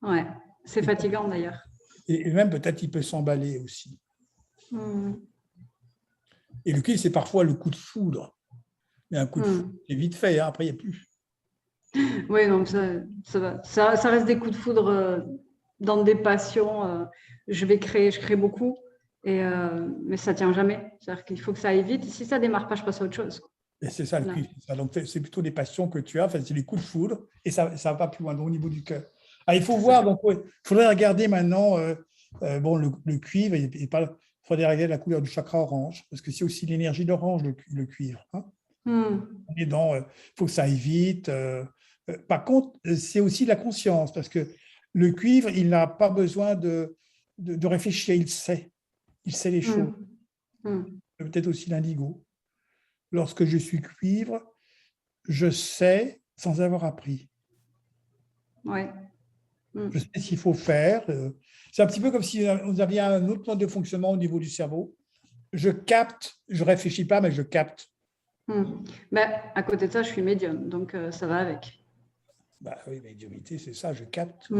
Ouais, c'est fatigant d'ailleurs. Et même peut-être il peut s'emballer aussi. Mm. Et le cuivre, c'est parfois le coup de foudre. Mais un coup de foudre, c'est vite fait. Hein. Après, il n'y a plus. Oui, donc ça va. Ça reste des coups de foudre dans des passions. Je crée beaucoup, mais ça ne tient jamais. C'est-à-dire qu'il faut que ça aille vite. Si ça ne démarre pas, je passe à autre chose. Et c'est ça le Voilà. cuivre. C'est ça. Donc, c'est plutôt des passions que tu as. Enfin, c'est des coups de foudre et ça ne va pas plus loin, donc, au niveau du cœur. Ah, il faut voir. Donc, il faudrait regarder maintenant le cuivre. Il faudrait regarder la couleur du chakra orange parce que c'est aussi l'énergie d'orange, le cuivre. Hein. On est dans, il faut que ça aille vite. Par contre, c'est aussi la conscience, parce que le cuivre, il n'a pas besoin de réfléchir, il sait les choses. Peut-être aussi l'indigo. Lorsque je suis cuivre, je sais sans avoir appris. Ouais. Je sais ce qu'il faut faire. C'est un petit peu comme si vous aviez un autre mode de fonctionnement au niveau du cerveau. Je capte, je ne réfléchis pas, mais je capte. Ben, à côté de ça, je suis médium, donc ça va avec. Bah oui, médiumnité, c'est ça, je capte.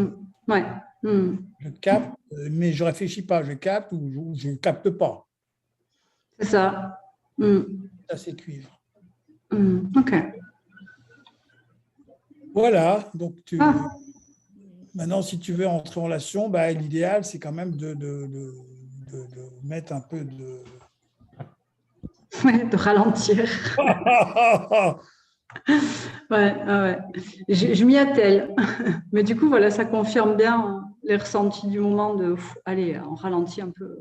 Ouais. Je capte, mais je ne réfléchis pas, je capte ou je ne capte pas. C'est ça. Ça, c'est cuivre. Ok. Voilà, donc maintenant, si tu veux entrer en relation, bah, l'idéal, c'est quand même de mettre un peu de... Ouais, de ralentir. Ouais. Je m'y attelle. Mais du coup, voilà, ça confirme bien les ressentis du moment de allez, on ralentit un peu.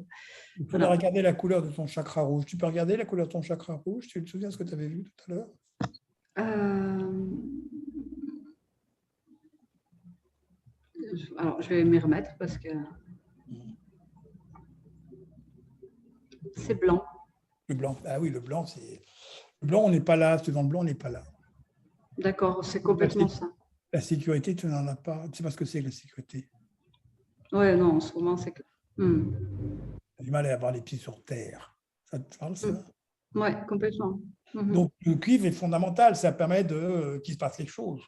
Il faudrait regarder la couleur de ton chakra rouge. Tu peux regarder la couleur de ton chakra rouge? Tu te souviens de ce que tu avais vu tout à l'heure? Alors, je vais m'y remettre parce que c'est blanc. Le blanc. Ah oui, le blanc, c'est... Le blanc, on n'est pas là. Dans le blanc, on n'est pas là. D'accord, c'est complètement ça. La sécurité, tu n'en as pas. Tu ne sais pas ce que c'est que la sécurité. Ouais, non, en ce moment, c'est que... Tu as du mal à avoir les pieds sur terre. Ça te parle, ça? Ouais, complètement. Donc, le cuivre est fondamental. Ça permet qu'il se passe les choses.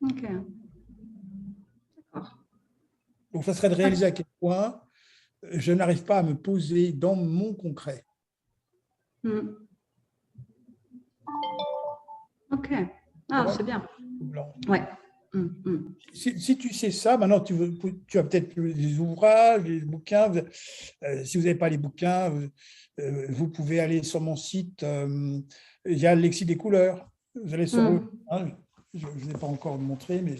Ok. D'accord. Donc, ça serait de réaliser à quel point je n'arrive pas à me poser dans mon concret. Ok. Ah, c'est bien. Blanc. Ouais. Si tu sais ça, maintenant tu as peut-être des ouvrages, des bouquins. Si vous n'avez pas les bouquins, vous pouvez aller sur mon site. Il y a le lexique des couleurs. Vous allez sur je ne l'ai pas encore montré, mais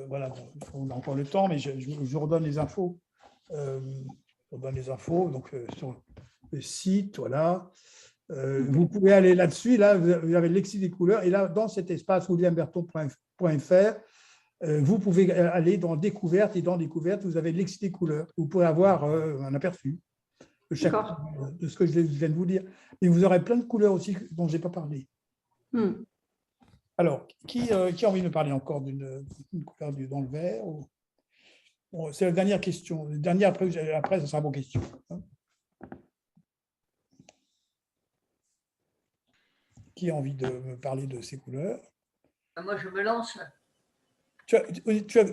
voilà, on a encore le temps, mais je redonne les infos. Donc, sur le site, voilà. Vous pouvez aller là-dessus, là, vous avez le lexique des couleurs, et là, dans cet espace, williamberton.fr, vous pouvez aller dans Découverte, et dans Découverte, vous avez le lexique des couleurs. Vous pourrez avoir un aperçu de ce que je viens de vous dire. Et vous aurez plein de couleurs aussi dont je n'ai pas parlé. Alors, qui a envie de me parler encore d'une couleur dans le vert Bon, c'est la dernière question. La dernière, après, ce sera vos questions. Qui a envie de me parler de ces couleurs? Moi, je me lance.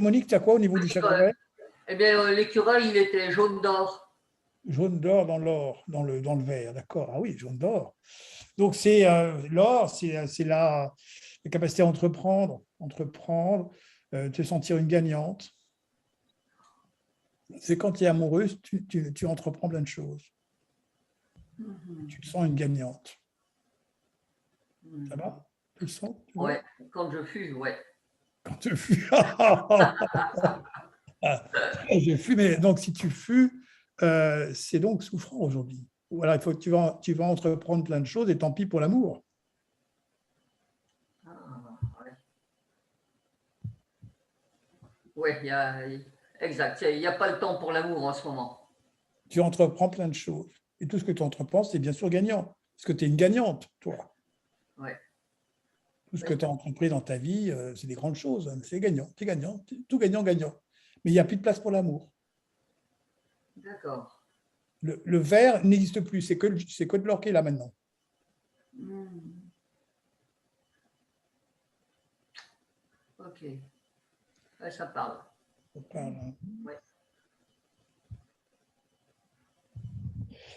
Monique, tu as quoi au niveau du chakra vert? Eh bien, l'écureuil, il était jaune d'or. Jaune d'or dans l'or, dans le vert, d'accord. Ah oui, jaune d'or. Donc, c'est l'or, c'est la capacité à entreprendre, te sentir une gagnante. C'est quand tu es amoureuse, tu entreprends plein de choses. Tu te sens une gagnante. Ça va? Tu le sens? Ouais, quand je fume, ouais. Quand tu fumes. J'ai fumé. Donc, si tu fumes, c'est donc souffrant aujourd'hui. Voilà, il faut que tu vas entreprendre plein de choses et tant pis pour l'amour. Oui, exact. Il n'y a pas le temps pour l'amour en ce moment. Tu entreprends plein de choses. Et tout ce que tu entreprends, c'est bien sûr gagnant. Parce que tu es une gagnante, toi. Ouais. Tout ce que tu as entrepris dans ta vie, c'est des grandes choses. C'est gagnant. Tu es gagnant. Tout gagnant, gagnant. Mais il n'y a plus de place pour l'amour. D'accord. Le vert n'existe plus. C'est que de l'or qui est là maintenant. Ok. Ouais, ça parle. Ça parle, hein. Ouais.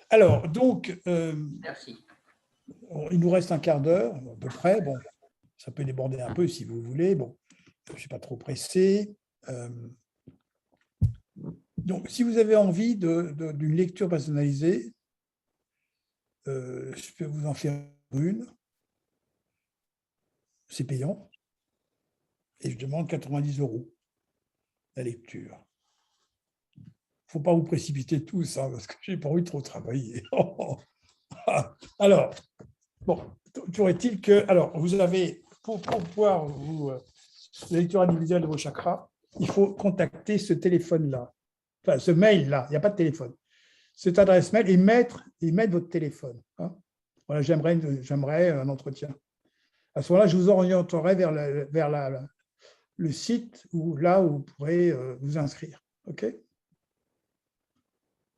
Alors, donc, Merci. il nous reste un quart d'heure, à peu près. Bon, ça peut déborder un peu si vous voulez. Bon, je ne suis pas trop pressé. Donc, si vous avez envie d'une lecture personnalisée, je peux vous en faire une. C'est payant. Et je demande 90 € la lecture. Il ne faut pas vous précipiter tous, hein, parce que je n'ai pas envie de trop travailler. Alors, bon, toujours est-il que, alors, vous avez, pour pouvoir la lecture individuelle de vos chakras, il faut contacter ce téléphone-là, enfin, ce mail-là, il n'y a pas de téléphone. Cette adresse mail et mettre votre téléphone. Hein. Voilà, j'aimerais un entretien. À ce moment-là, je vous orienterai vers le site là où vous pourrez vous inscrire. OK ?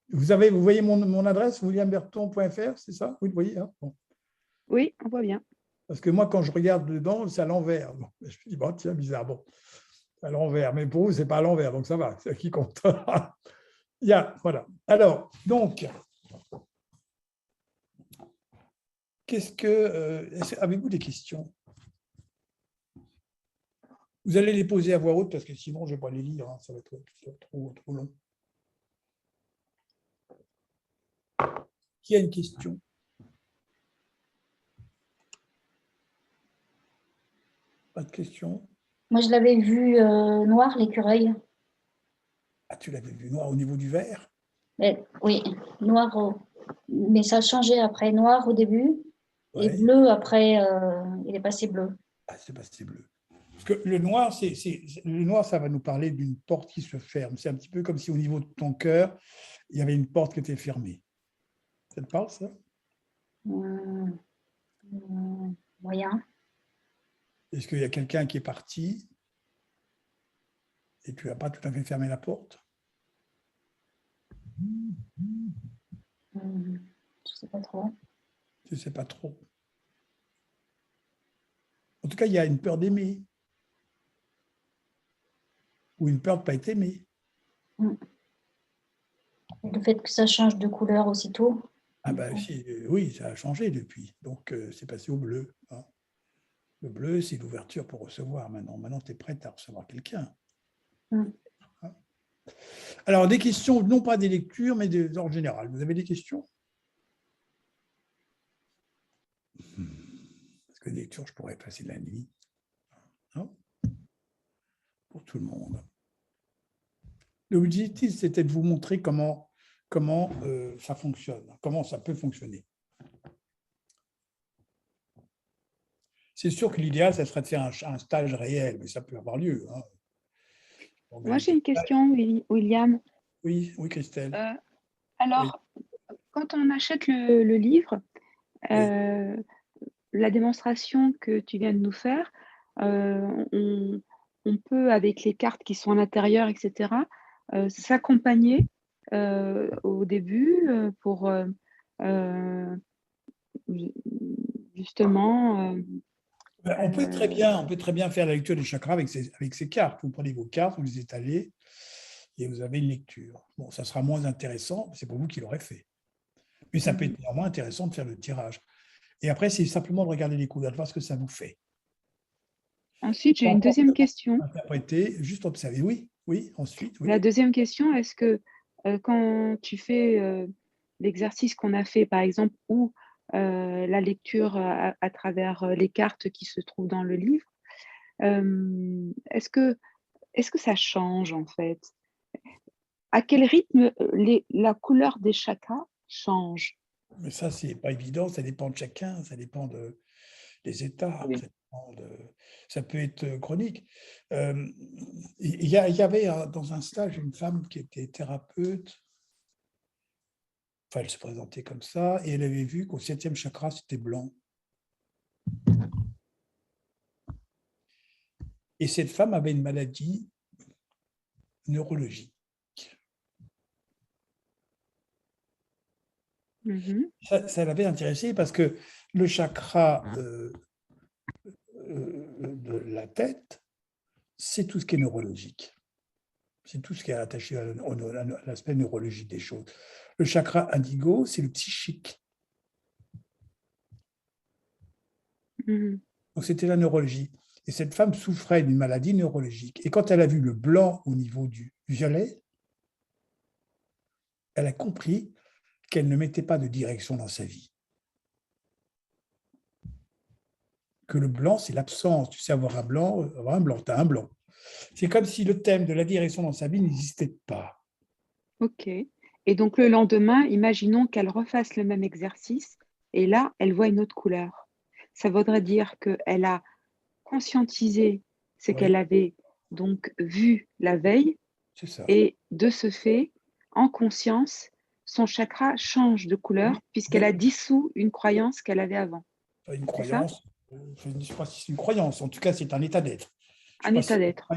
Vous voyez mon adresse, williamberton.fr, c'est ça? Oui, vous voyez. Hein, bon. Oui, on voit bien. Parce que moi, quand je regarde dedans, c'est à l'envers. Bon, je me dis, bon, tiens, bizarre. Bon, à l'envers. Mais pour vous, ce n'est pas à l'envers, donc ça va, c'est qui compte. Voilà. Alors, donc, avez-vous des questions? Vous allez les poser à voix haute, parce que sinon, je ne vais pas les lire. Hein, ça va être trop long. Qui a une question? Pas de question? Moi, je l'avais vu noir, l'écureuil. Ah, tu l'avais vu noir au niveau du vert? Oui, noir, mais ça a changé après. Noir au début et bleu après, il est passé bleu. Ah, c'est passé bleu. Parce que le noir, ça va nous parler d'une porte qui se ferme. C'est un petit peu comme si au niveau de ton cœur, il y avait une porte qui était fermée. Ça te parle, ça? Moyen. Est-ce qu'il y a quelqu'un qui est parti et tu n'as pas tout à fait fermé la porte? Je ne sais pas trop. Je ne sais pas trop. En tout cas, il y a une peur d'aimer. Ou une peur de ne pas être aimé. Le fait que ça change de couleur aussitôt. Ah ben, oui, ça a changé depuis. Donc, c'est passé au bleu. Hein. Le bleu, c'est l'ouverture pour recevoir maintenant. Maintenant, tu es prête à recevoir quelqu'un. Hein. Alors, des questions, non pas des lectures, mais en général. Vous avez des questions? Parce que des lectures, je pourrais passer la nuit. Hein, pour tout le monde. L'objectif, c'était de vous montrer comment ça fonctionne, comment ça peut fonctionner. C'est sûr que l'idéal, ça serait de faire un stage réel, mais ça peut avoir lieu. Hein. Moi, j'ai une question, William. Oui, Christelle. Alors, quand on achète le livre, la démonstration que tu viens de nous faire, on peut, avec les cartes qui sont à l'intérieur, etc., s'accompagner au début pour justement. On peut très bien faire la lecture des chakras avec ces cartes. Vous prenez vos cartes, vous les étalez et vous avez une lecture. Bon, ça sera moins intéressant, c'est pour vous qui l'aurez fait. Mais ça peut être néanmoins intéressant de faire le tirage. Et après, c'est simplement de regarder les couleurs, de voir ce que ça vous fait. Ensuite, j'ai une deuxième question. Interpréter, juste observer. Oui, ensuite. Oui. La deuxième question, est-ce que quand tu fais l'exercice qu'on a fait, par exemple, ou la lecture à travers les cartes qui se trouvent dans le livre, est-ce que ça change en fait? À quel rythme la couleur des chakras change? Mais ça, c'est pas évident, ça dépend de chacun, ça dépend des états, ça peut être chronique. Il y avait dans un stage une femme qui était thérapeute, enfin elle se présentait comme ça, et elle avait vu qu'au 7e chakra, c'était blanc. Et cette femme avait une maladie neurologique. Ça l'avait intéressée parce que le chakra de la tête, c'est tout ce qui est neurologique. C'est tout ce qui est attaché à l'aspect neurologique des choses. Le chakra indigo, c'est le psychique. Donc, c'était la neurologie. Et cette femme souffrait d'une maladie neurologique. Et quand elle a vu le blanc au niveau du violet, elle a compris qu'elle ne mettait pas de direction dans sa vie. Que le blanc, c'est l'absence. Tu sais, avoir un blanc, tu as un blanc. C'est comme si le thème de la direction dans sa vie n'existait pas. Ok. Et donc, le lendemain, imaginons qu'elle refasse le même exercice et là, elle voit une autre couleur. Ça voudrait dire qu'elle a conscientisé ce qu'elle avait donc vu la veille. C'est ça. Et de ce fait, en conscience, son chakra change de couleur puisqu'elle a dissous une croyance qu'elle avait avant. Une croyance, je ne sais pas si c'est une croyance, en tout cas, c'est un état d'être. Un état d'être.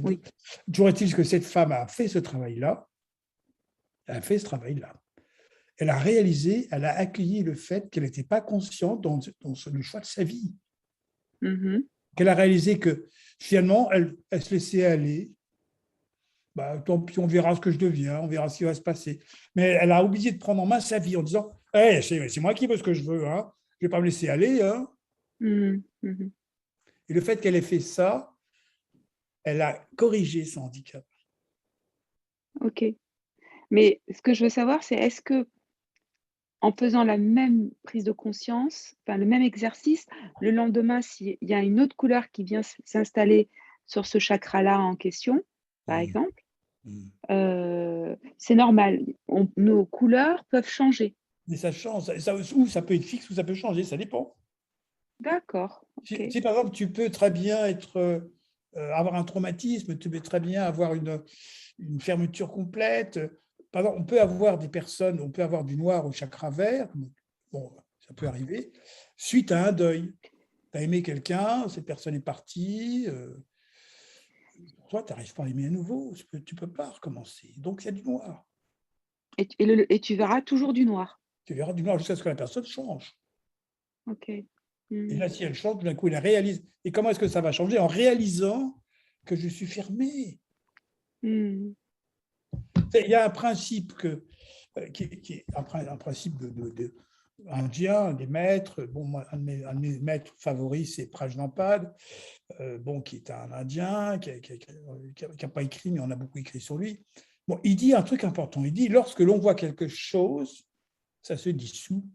Oui. Toujours est-il que cette femme a fait ce travail-là. Elle a réalisé, elle a accueilli le fait qu'elle n'était pas consciente dans le choix de sa vie. Qu'elle a réalisé que finalement, elle se laissait aller. Bah, tant pis, on verra ce que je deviens, on verra ce qui va se passer. Mais elle a oublié de prendre en main sa vie en disant hey, c'est moi qui veux ce que je veux, hein. Je ne vais pas me laisser aller. Hein. Et le fait qu'elle ait fait ça, elle a corrigé son handicap. Ok. Mais ce que je veux savoir, c'est est-ce que en faisant la même prise de conscience, enfin le même exercice, le lendemain, s'il y a une autre couleur qui vient s'installer sur ce chakra-là en question, par exemple, c'est normal. Nos couleurs peuvent changer. Mais ça change. Ou ça peut être fixe ou ça peut changer, ça dépend. D'accord. Okay. Si par exemple, tu peux très bien avoir un traumatisme, tu peux très bien avoir une fermeture complète. Par exemple, on peut avoir des personnes, on peut avoir du noir au chakra vert, bon, ça peut arriver, suite à un deuil. Tu as aimé quelqu'un, cette personne est partie, toi, tu n'arrives pas à aimer à nouveau, tu ne peux pas recommencer. Donc, il y a du noir. Et tu verras toujours du noir. Tu verras du noir jusqu'à ce que la personne change. Ok. Et là, si elle change, tout d'un coup, elle réalise. Et comment est-ce que ça va changer? En réalisant que je suis fermé. Il y a un principe qui est un principe indien, des maîtres. Bon, un de mes maîtres favoris, c'est Prajnapada, qui est un Indien, qui n'a pas écrit, mais on a beaucoup écrit sur lui. Bon, il dit un truc important. Il dit, lorsque l'on voit quelque chose, ça se dissout.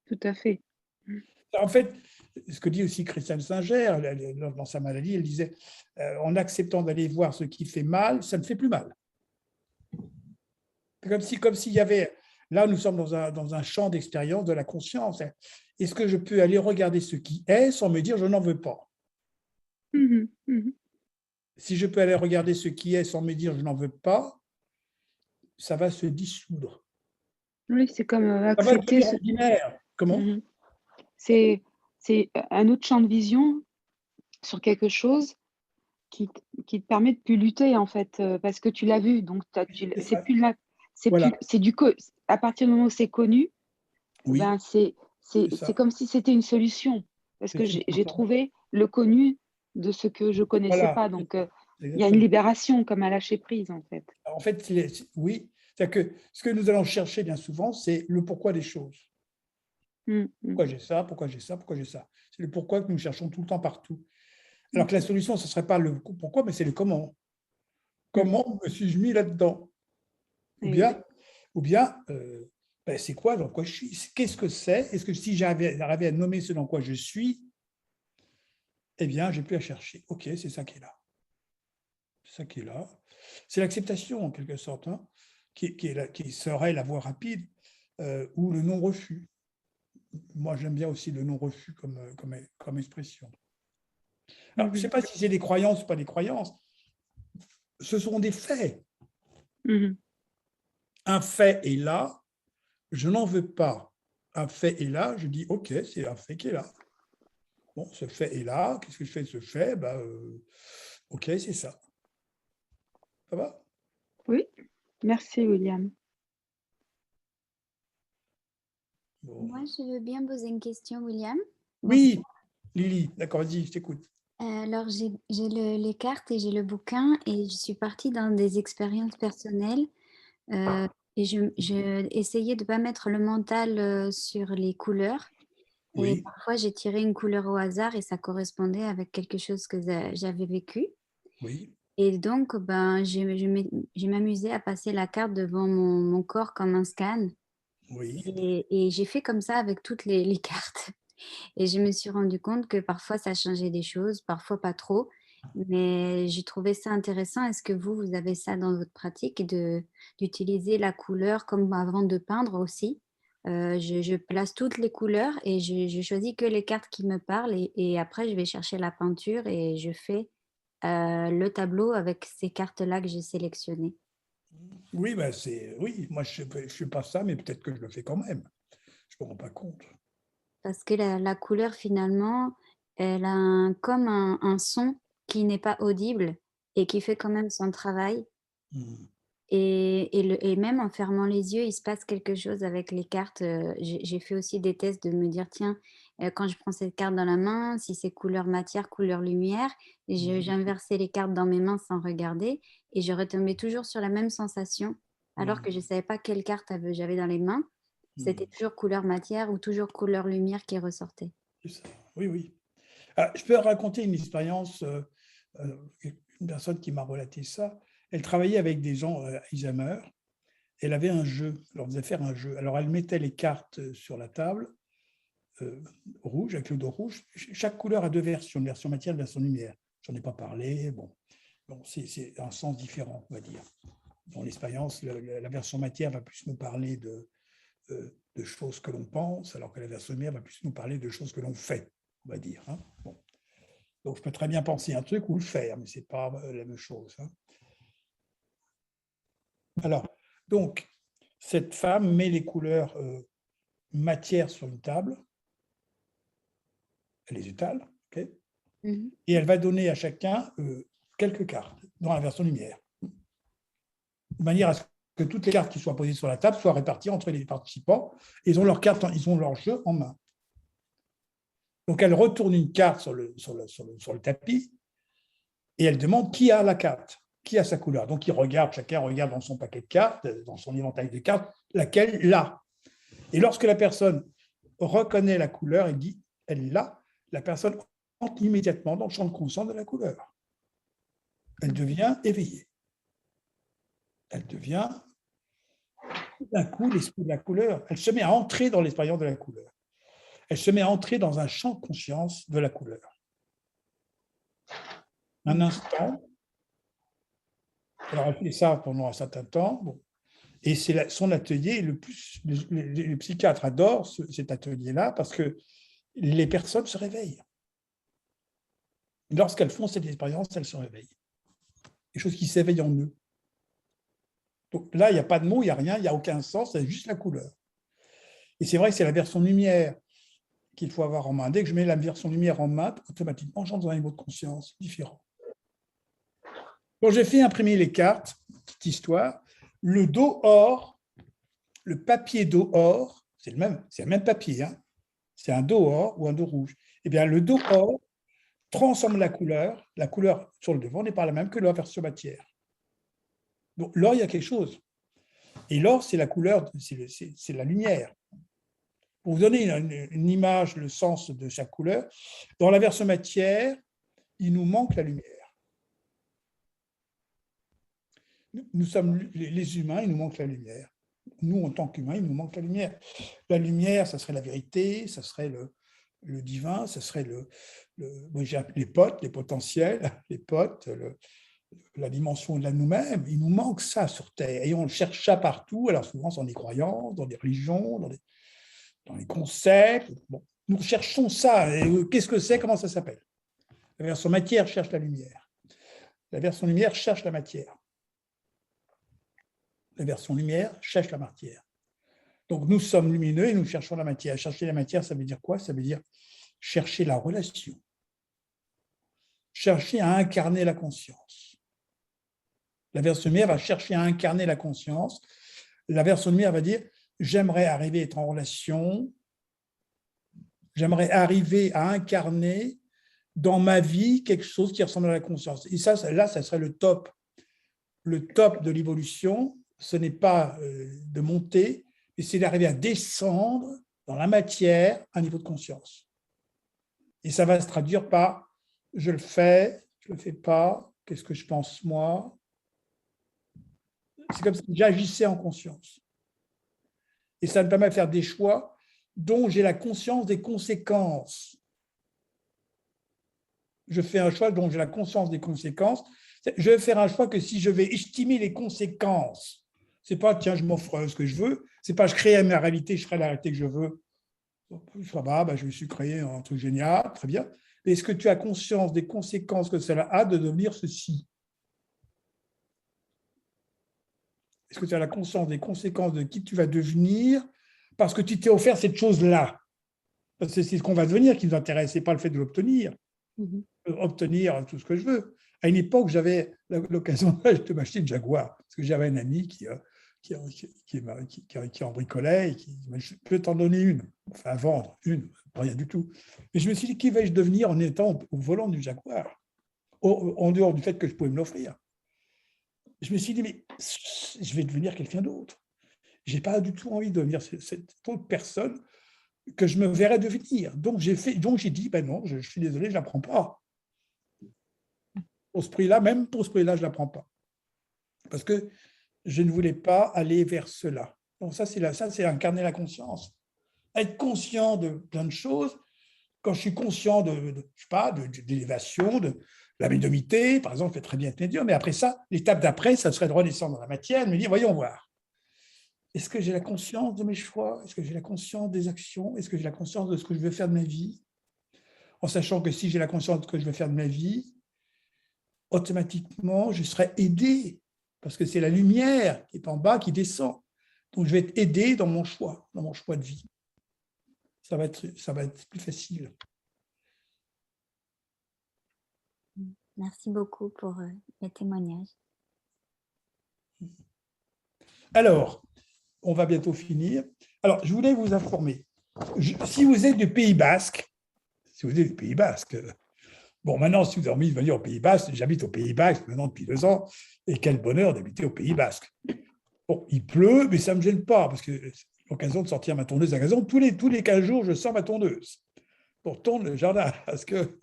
Tout à fait. En fait, ce que dit aussi Christiane Singer, dans sa maladie, elle disait, en acceptant d'aller voir ce qui fait mal, ça ne fait plus mal. Comme s'il y avait, là nous sommes dans un champ d'expérience de la conscience. Est-ce que je peux aller regarder ce qui est sans me dire je n'en veux pas? Si je peux aller regarder ce qui est sans me dire je n'en veux pas, ça va se dissoudre. Oui, c'est comme accepter. Comment? c'est un autre champ de vision sur quelque chose qui te permet de plus lutter, en fait, parce que tu l'as vu. Donc, C'est c'est ça. plus là. Voilà. À partir du moment où c'est connu, Oui, ben, c'est c'est ça. comme si c'était une solution. Parce que C'est j'ai ça. trouvé le connu de ce que je connaissais Voilà. pas. Donc, il y a une Exactement. libération, comme à lâcher prise, en fait. En fait, oui. C'est-à-dire que ce que nous allons chercher bien souvent, c'est le pourquoi des choses. Pourquoi j'ai ça, pourquoi j'ai ça, pourquoi j'ai ça. C'est le pourquoi que nous cherchons tout le temps partout. Alors que la solution, ce ne serait pas le pourquoi, mais c'est le comment. Comment me suis-je mis là-dedans? Ou bien ben, c'est quoi dans quoi je suis? Qu'est-ce que c'est? Est-ce que si j'arrivais à nommer ce dans quoi je suis, eh bien, j'ai plus à chercher. OK, c'est ça qui est là. C'est ça qui est là. C'est l'acceptation, en quelque sorte, hein, qui serait la voie rapide, ou le non-refus. Moi, j'aime bien aussi le non-refus comme expression. Alors, je ne sais pas si c'est des croyances ou pas des croyances. Ce sont des faits. Un fait est là, je n'en veux pas. Un fait est là, je dis OK, c'est un fait qui est là. Bon, ce fait est là, qu'est-ce que je fais de ce fait? OK, c'est ça. Ça va? Oui, merci, William. Moi, je veux bien poser une question, William. Oui, Lily, d'accord, vas-y, je t'écoute. Alors, j'ai les cartes et j'ai le bouquin et je suis partie dans des expériences personnelles et je essayais de ne pas mettre le mental sur les couleurs. Et Oui. parfois, j'ai tiré une couleur au hasard et ça correspondait avec quelque chose que j'avais vécu. Oui. Et donc, ben, je m'amusais à passer la carte devant mon corps comme un scan. Oui. Et j'ai fait comme ça avec toutes les cartes. Et je me suis rendu compte que parfois, ça changeait des choses, parfois pas trop. Mais j'ai trouvé ça intéressant. Est-ce que vous avez ça dans votre pratique d'utiliser la couleur comme avant de peindre aussi? Je place toutes les couleurs et je choisis que les cartes qui me parlent et après, je vais chercher la peinture et je fais le tableau avec ces cartes-là que j'ai sélectionnées. Oui, oui, moi je ne fais pas ça, mais peut-être que je le fais quand même. Je ne me rends pas compte. Parce que la couleur, finalement, elle a comme un son qui n'est pas audible et qui fait quand même son travail. Et même en fermant les yeux, il se passe quelque chose avec les cartes. J'ai fait aussi des tests de me dire, tiens, quand je prends cette carte dans la main, si c'est couleur matière, couleur lumière, j'inversais les cartes dans mes mains sans regarder et je retombais toujours sur la même sensation, alors que je ne savais pas quelle carte j'avais dans les mains. C'était toujours couleur matière ou toujours couleur lumière qui ressortait. Oui, oui. Alors, je peux raconter une expérience, une personne qui m'a relaté ça. Elle travaillait avec des gens Alzheimer. Elle avait un jeu, elle leur faisait faire un jeu. Alors, elle mettait les cartes sur la table, rouge, avec le dos rouge. Chaque couleur a deux versions, une version matière et une version lumière. Je n'en ai pas parlé. Bon c'est un sens différent, on va dire. Dans l'expérience, la version matière va plus nous parler de choses que l'on pense, alors que la version lumière va plus nous parler de choses que l'on fait, on va dire. Hein. Bon. Donc, je peux très bien penser un truc ou le faire, mais ce n'est pas la même chose. Hein. Alors, donc, cette femme met les couleurs matière sur une table, elle les étale, okay, et elle va donner à chacun quelques cartes dans la version lumière, de manière à ce que toutes les cartes qui soient posées sur la table soient réparties entre les participants, et ils ont leurs cartes, ils ont leur jeu en main. Donc, elle retourne une carte sur le tapis et elle demande qui a la carte, qui a sa couleur. Donc, chacun regarde dans son paquet de cartes, dans son éventail de cartes, laquelle l'a. Et lorsque la personne reconnaît la couleur et dit « elle l'a », la personne entre immédiatement dans le champ de conscience de la couleur. Elle devient éveillée. Elle devient d'un coup l'esprit de la couleur. Elle se met à entrer dans l'expérience de la couleur. Elle se met à entrer dans un champ de conscience de la couleur. Un instant, elle aura fait ça pendant un certain temps, bon. Et c'est son atelier, les psychiatres adorent cet atelier-là parce que les personnes se réveillent. Lorsqu'elles font cette expérience, elles se réveillent. Des choses qui s'éveillent en eux. Donc là, il n'y a pas de mots, il n'y a rien, il n'y a aucun sens, c'est juste la couleur. Et c'est vrai que c'est la version lumière qu'il faut avoir en main. Dès que je mets la version lumière en main, automatiquement, j'entre dans un niveau de conscience différent. Quand j'ai fait imprimer les cartes, petite histoire, le dos or, le papier dos or, c'est le même papier, hein, c'est un dos or ou un dos rouge. Eh bien, le dos or transforme la couleur sur le devant n'est pas la même que la version matière. Donc, l'or, il y a quelque chose. Et l'or, c'est la couleur, c'est la lumière. Pour vous donner une image, le sens de chaque couleur, dans la version matière, il nous manque la lumière. Nous sommes les humains, il nous manque la lumière. Nous, en tant qu'humains, il nous manque la lumière. La lumière, ça serait la vérité, ça serait le divin, ça serait les potes, les potentiels, les potes, la dimension de nous-mêmes. Il nous manque ça sur Terre. Et on cherche ça partout, alors souvent dans des croyances, dans des religions, dans les concepts. Bon, nous cherchons ça. Et qu'est-ce que c'est? Comment ça s'appelle? La version matière cherche la lumière. La version lumière cherche la matière. La version lumière cherche la matière. Donc, nous sommes lumineux et nous cherchons la matière. Chercher la matière, ça veut dire quoi? Ça veut dire chercher la relation. Chercher à incarner la conscience. La version lumière va chercher à incarner la conscience. La version lumière va dire j'aimerais arriver à être en relation, j'aimerais arriver à incarner dans ma vie quelque chose qui ressemble à la conscience. Et ça serait le top. Le top de l'évolution, ce n'est pas de monter, mais c'est d'arriver à descendre dans la matière à un niveau de conscience. Et ça va se traduire par je le fais, je ne le fais pas, qu'est-ce que je pense moi? C'est comme si j'agissais en conscience. Et ça me permet de faire des choix dont j'ai la conscience des conséquences. Je fais un choix dont j'ai la conscience des conséquences. Je vais faire un choix que si je vais estimer les conséquences, c'est pas tiens, je m'offre ce que je veux, c'est pas je crée ma réalité, je ferai la réalité que je veux. Ça va, je me suis créé un truc génial, très bien. Mais est-ce que tu as conscience des conséquences que cela a de devenir ceci? Est-ce que tu as la conscience des conséquences de qui tu vas devenir parce que tu t'es offert cette chose-là? Parce que c'est ce qu'on va devenir qui nous intéresse, c'est pas le fait de l'obtenir. Obtenir tout ce que je veux. À une époque, j'avais l'occasion de m'acheter une Jaguar, parce que j'avais un ami qui en bricolait et qui m'a dit, je peux t'en donner une, enfin vendre une, rien du tout. Mais je me suis dit, qui vais-je devenir en étant au volant du Jaguar, en dehors du fait que je pouvais me l'offrir? Je me suis dit, mais je vais devenir quelqu'un d'autre. Je n'ai pas du tout envie de devenir cette autre personne que je me verrais devenir. Donc, j'ai dit, ben non, je suis désolé, je ne la prends pas. Pour ce prix-là, même pour ce prix-là, je ne la prends pas. Parce que je ne voulais pas aller vers cela. Donc, ça, c'est incarner la conscience. Être conscient de plein de choses. Quand je suis conscient d'élévation, de la médiumnité, par exemple, je fais très bien être médium, mais après ça, l'étape d'après, ça serait de redescendre dans la matière, de me dire, voyons voir. Est-ce que j'ai la conscience de mes choix? Est-ce que j'ai la conscience des actions? Est-ce que j'ai la conscience de ce que je veux faire de ma vie? En sachant que si j'ai la conscience de ce que je veux faire de ma vie, automatiquement, je serai aidé, parce que c'est la lumière qui est en bas qui descend. Donc, je vais être aidé dans mon choix de vie. Ça va être plus facile. Merci beaucoup pour les témoignages. Alors, on va bientôt finir. Alors, je voulais vous informer. Si vous êtes du Pays Basque, bon, maintenant, si vous avez envie de venir au Pays Basque, j'habite au Pays Basque maintenant depuis 2 ans, et quel bonheur d'habiter au Pays Basque. Bon, il pleut, mais ça ne me gêne pas, parce que c'est l'occasion de sortir ma tondeuse à gazon. Tous les 15 jours, je sors ma tondeuse pour tourner le jardin, parce que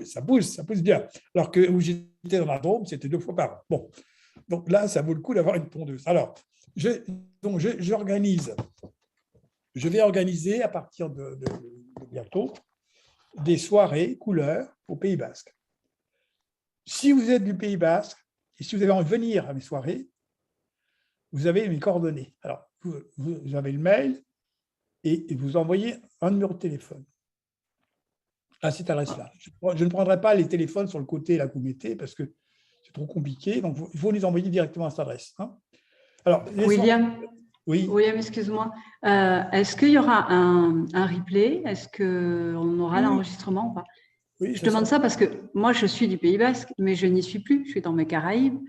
ça pousse bien. Alors que où j'étais dans la Drôme, c'était 2 fois par an. Bon, donc là, ça vaut le coup d'avoir une tondeuse. Alors, je vais organiser à partir de bientôt des soirées couleurs au Pays Basque. Si vous êtes du Pays Basque et si vous avez envie de venir à mes soirées, vous avez mes coordonnées. Alors, vous avez le mail et vous envoyez un numéro de téléphone à cette adresse-là. Je ne prendrai pas les téléphones sur le côté là que vous mettez parce que c'est trop compliqué. Donc, il faut les envoyer directement à cette adresse. Hein. Alors, William, Oui. William, excuse-moi. Est-ce qu'il y aura un replay? Est-ce qu'on aura l'enregistrement ou pas? Oui, je demande ça parce que moi, je suis du Pays Basque, mais je n'y suis plus. Je suis dans mes Caraïbes.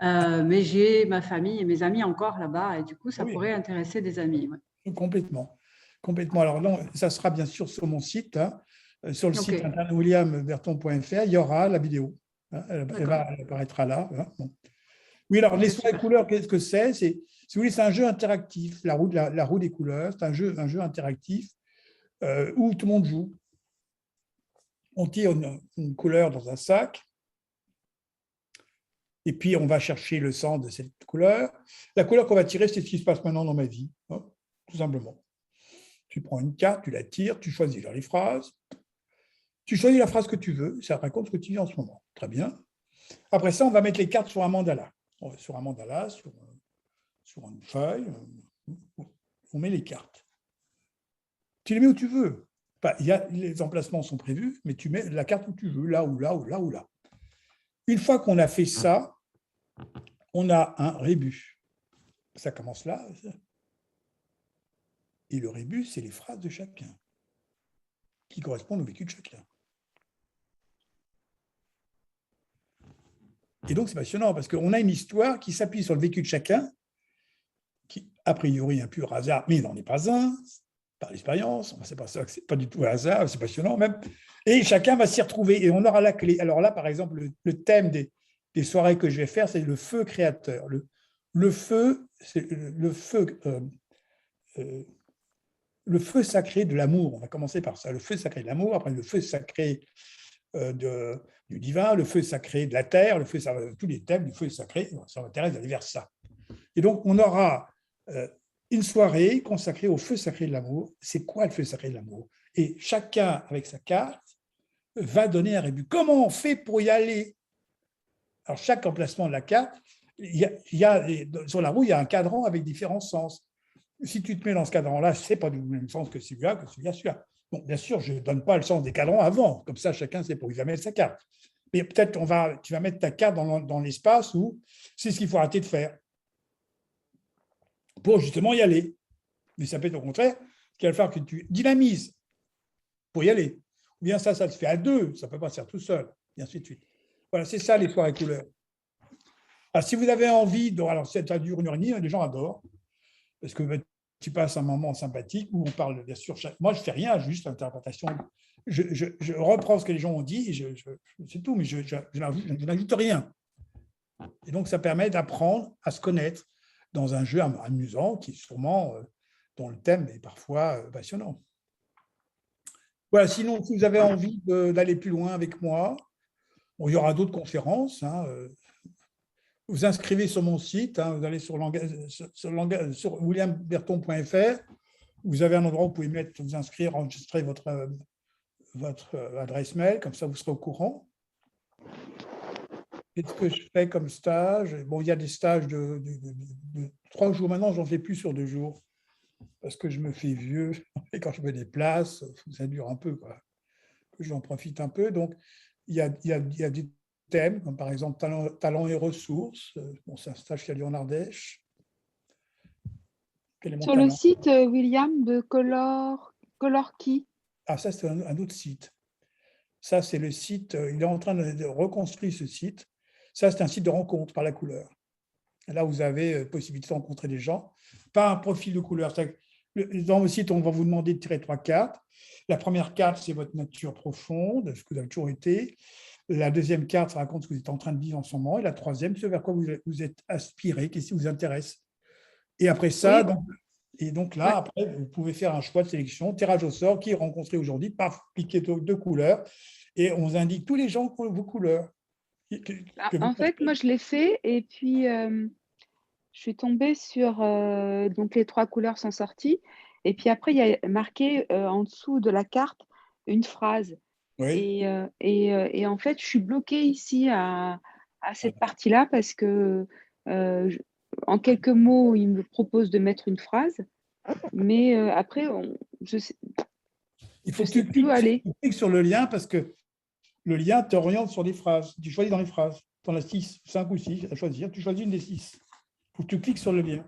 Mais j'ai ma famille et mes amis encore là-bas. Et du coup, ça pourrait intéresser des amis. Ouais. Complètement. Complètement. Alors, non, ça sera bien sûr sur mon site. Hein. Sur le site internet williamberton.fr, il y aura la vidéo. Hein. Elle apparaîtra là. Hein. Bon. Oui, alors les soirées couleurs, qu'est-ce que c'est? Si vous voulez, c'est un jeu interactif. La roue des couleurs, c'est un jeu interactif où tout le monde joue. On tire une couleur dans un sac et puis on va chercher le sens de cette couleur. La couleur qu'on va tirer, c'est ce qui se passe maintenant dans ma vie, hein, tout simplement. Tu prends une carte, tu la tires, tu choisis les phrases. Tu choisis la phrase que tu veux, ça raconte ce que tu vis en ce moment. Très bien. Après ça, on va mettre les cartes sur un mandala. Sur une feuille, on met les cartes. Tu les mets où tu veux. Enfin, les emplacements sont prévus, mais tu mets la carte où tu veux, là ou là ou là ou là. Une fois qu'on a fait ça, on a un rébus. Ça commence là. Et le rébus, c'est les phrases de chacun qui correspondent au vécu de chacun. Et donc, c'est passionnant parce qu'on a une histoire qui s'appuie sur le vécu de chacun, qui, a priori, un pur hasard, mais il n'en est pas un, par l'expérience. C'est pas ça, c'est pas du tout un hasard, c'est passionnant même. Et chacun va s'y retrouver et on aura la clé. Alors là, par exemple, le thème des soirées que je vais faire, c'est le feu créateur. Le feu, c'est le feu sacré de l'amour. On va commencer par ça. Le feu sacré de l'amour, après le feu sacré du divin, le feu sacré de la terre, le feu sacré, tous les thèmes du feu sacré. Ça m'intéresse d'aller vers ça. Et donc, on aura une soirée consacrée au feu sacré de l'amour. C'est quoi le feu sacré de l'amour? Et chacun, avec sa carte, va donner un rébut. Comment on fait pour y aller? Alors, chaque emplacement de la carte, sur la roue, il y a un cadran avec différents sens. Si tu te mets dans ce cadran-là, ce n'est pas du même sens que celui-là, celui-là. Bon, bien sûr, je ne donne pas le sens des cadrans avant. Comme ça, chacun sait pour où il va mettre sa carte. Mais peut-être tu vas mettre ta carte dans l'espace où c'est ce qu'il faut arrêter de faire pour justement y aller. Mais ça peut être au contraire qu'il va falloir que tu dynamises pour y aller. Ou bien ça se fait à deux, ça ne peut pas se faire tout seul, et ainsi de suite. Voilà, c'est ça les soirées couleurs. Alors, si vous avez envie, alors ça dure 1h30, les gens adorent, parce que tu passes un moment sympathique où on parle, bien sûr, moi je ne fais rien, juste l'interprétation. Je reprends ce que les gens ont dit, et c'est tout, mais je n'ajoute rien. Et donc, ça permet d'apprendre à se connaître dans un jeu amusant qui est sûrement, dont le thème est parfois passionnant. Voilà, sinon, si vous avez envie d'aller plus loin avec moi, bon, il y aura d'autres conférences. Hein, vous inscrivez sur mon site, hein, vous allez sur williamberton.fr, vous avez un endroit où vous pouvez vous inscrire, enregistrer votre adresse mail, comme ça vous serez au courant. Qu'est-ce que je fais comme stage? Bon, il y a des stages de 3 jours maintenant, j'en fais plus sur 2 jours, parce que je me fais vieux, et quand je me déplace, ça dure un peu, quoi. J'en profite un peu. Donc, il y a des thèmes, comme par exemple talent et ressources. Bon, c'est un stage qui a lieu en Ardèche. Sur le site, William, de Colorkey. Ah, ça, c'est un autre site. Ça, c'est le site, il est en train de reconstruire ce site. Ça, c'est un site de rencontre par la couleur. Là, vous avez possibilité de rencontrer des gens, pas un profil de couleur. Dans le site, on va vous demander de tirer 3 cartes. La première carte, c'est votre nature profonde, ce que vous avez toujours été. La deuxième carte, ça raconte ce que vous êtes en train de vivre en ce moment. Et la troisième, c'est vers quoi vous êtes aspiré, qu'est-ce qui vous intéresse. Et après ça, donc là, après, vous pouvez faire un choix de sélection, tirage au sort, qui est rencontré aujourd'hui, paf, cliquez 2 couleurs, et on vous indique tous les gens qui ont vos couleurs. En fait, moi, je l'ai fait, et puis je suis tombée sur... donc, les 3 couleurs sont sorties, et puis après, il y a marqué en dessous de la carte une phrase. Oui. Et en fait, je suis bloquée ici à cette partie-là parce que en quelques mots, il me propose de mettre une phrase, mais après, je sais, il faut que tu cliques sur le lien parce que le lien t'oriente sur des phrases. Tu choisis dans les phrases. Tu en as 6, 5 ou 6 à choisir. Tu choisis une des 6. Il faut que tu cliques sur le lien.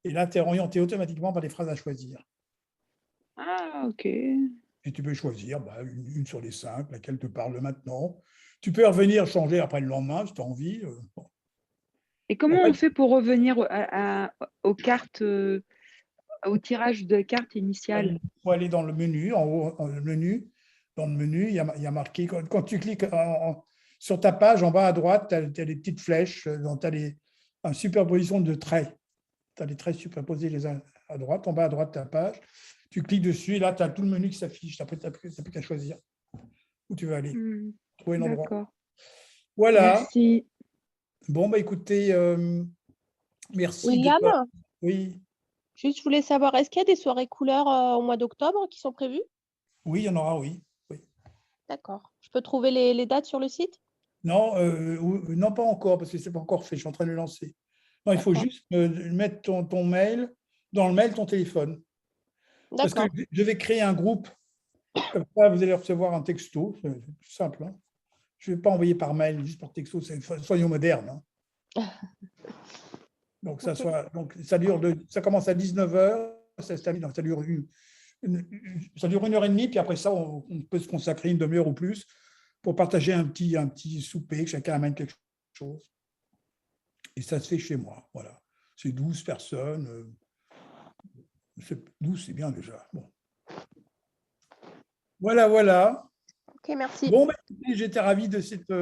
Et là, tu es orienté automatiquement par les phrases à choisir. Ah, ok. Et tu peux choisir une sur les 5, laquelle te parle maintenant. Tu peux revenir changer après le lendemain si tu as envie. Bon. Et comment En fait, on fait pour revenir aux cartes, au tirage de cartes initiales? il faut aller dans le menu, en haut, dans le menu, il y a marqué, quand tu cliques sur ta page, en bas à droite, tu as des petites flèches, tu as une superposition de traits. Tu as les traits superposés les uns à droite, en bas à droite de ta page. Tu cliques dessus et là, tu as tout le menu qui s'affiche. Après, tu n'as plus qu'à choisir où tu veux aller. Trouver un endroit. D'accord. Voilà. Merci. Bon, écoutez, merci. William, Oui. juste, je voulais savoir, est-ce qu'il y a des soirées couleurs au mois d'octobre qui sont prévues? Oui, il y en aura, oui. D'accord. Je peux trouver les dates sur le site? Non, non, pas encore, parce que ce n'est pas encore fait. Je suis en train de le lancer. Non, il faut juste mettre ton mail, dans le mail, ton téléphone. Parce que je vais créer un groupe. Comme ça, vous allez recevoir un texto. C'est simple. Hein. Je ne vais pas envoyer par mail, juste par texto. Soyons modernes. Hein. Donc, ça commence à 19h. Ça dure ça dure 1h30. Puis après ça, on peut se consacrer une demi-heure ou plus pour partager un petit souper, que chacun amène quelque chose. Et ça se fait chez moi. Voilà. C'est 12 personnes. 12, c'est bien déjà. Bon. Voilà. Ok, merci. Bon, j'étais ravi de cette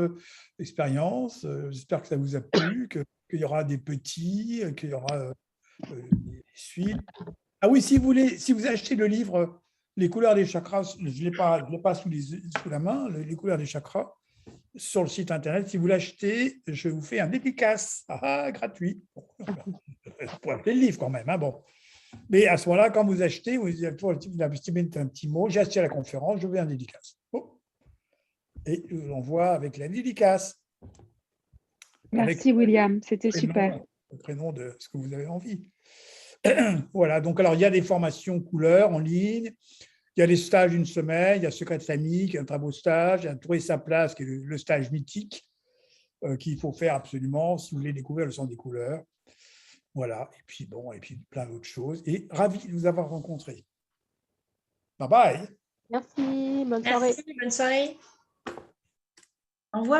expérience. J'espère que ça vous a plu, qu'il y aura des petits, qu'il y aura des suites. Ah oui, si vous achetez le livre Les couleurs des chakras, je ne l'ai pas sous la main, les couleurs des chakras, sur le site internet. Si vous l'achetez, je vous fais un dédicace gratuit. Bon, pour appeler le livre quand même. Hein, bon. Mais à ce moment-là, quand vous achetez, vous mettez un petit mot, j'ai acheté à la conférence, je veux un dédicace. Bon. Et je l'envoie avec la dédicace. Merci William, c'était super. Le prénom de ce que vous avez envie. Voilà, donc alors il y a des formations couleurs en ligne, il y a des stages d'une semaine, il y a Secret de famille, qui est un très beau stage, il y a Trouver sa place, qui est le stage mythique qu'il faut faire absolument si vous voulez découvrir le sens des couleurs. Voilà, et puis plein d'autres choses. Et ravi de vous avoir rencontré. Bye bye. Merci, bonne soirée. Merci, bonne soirée. Au revoir.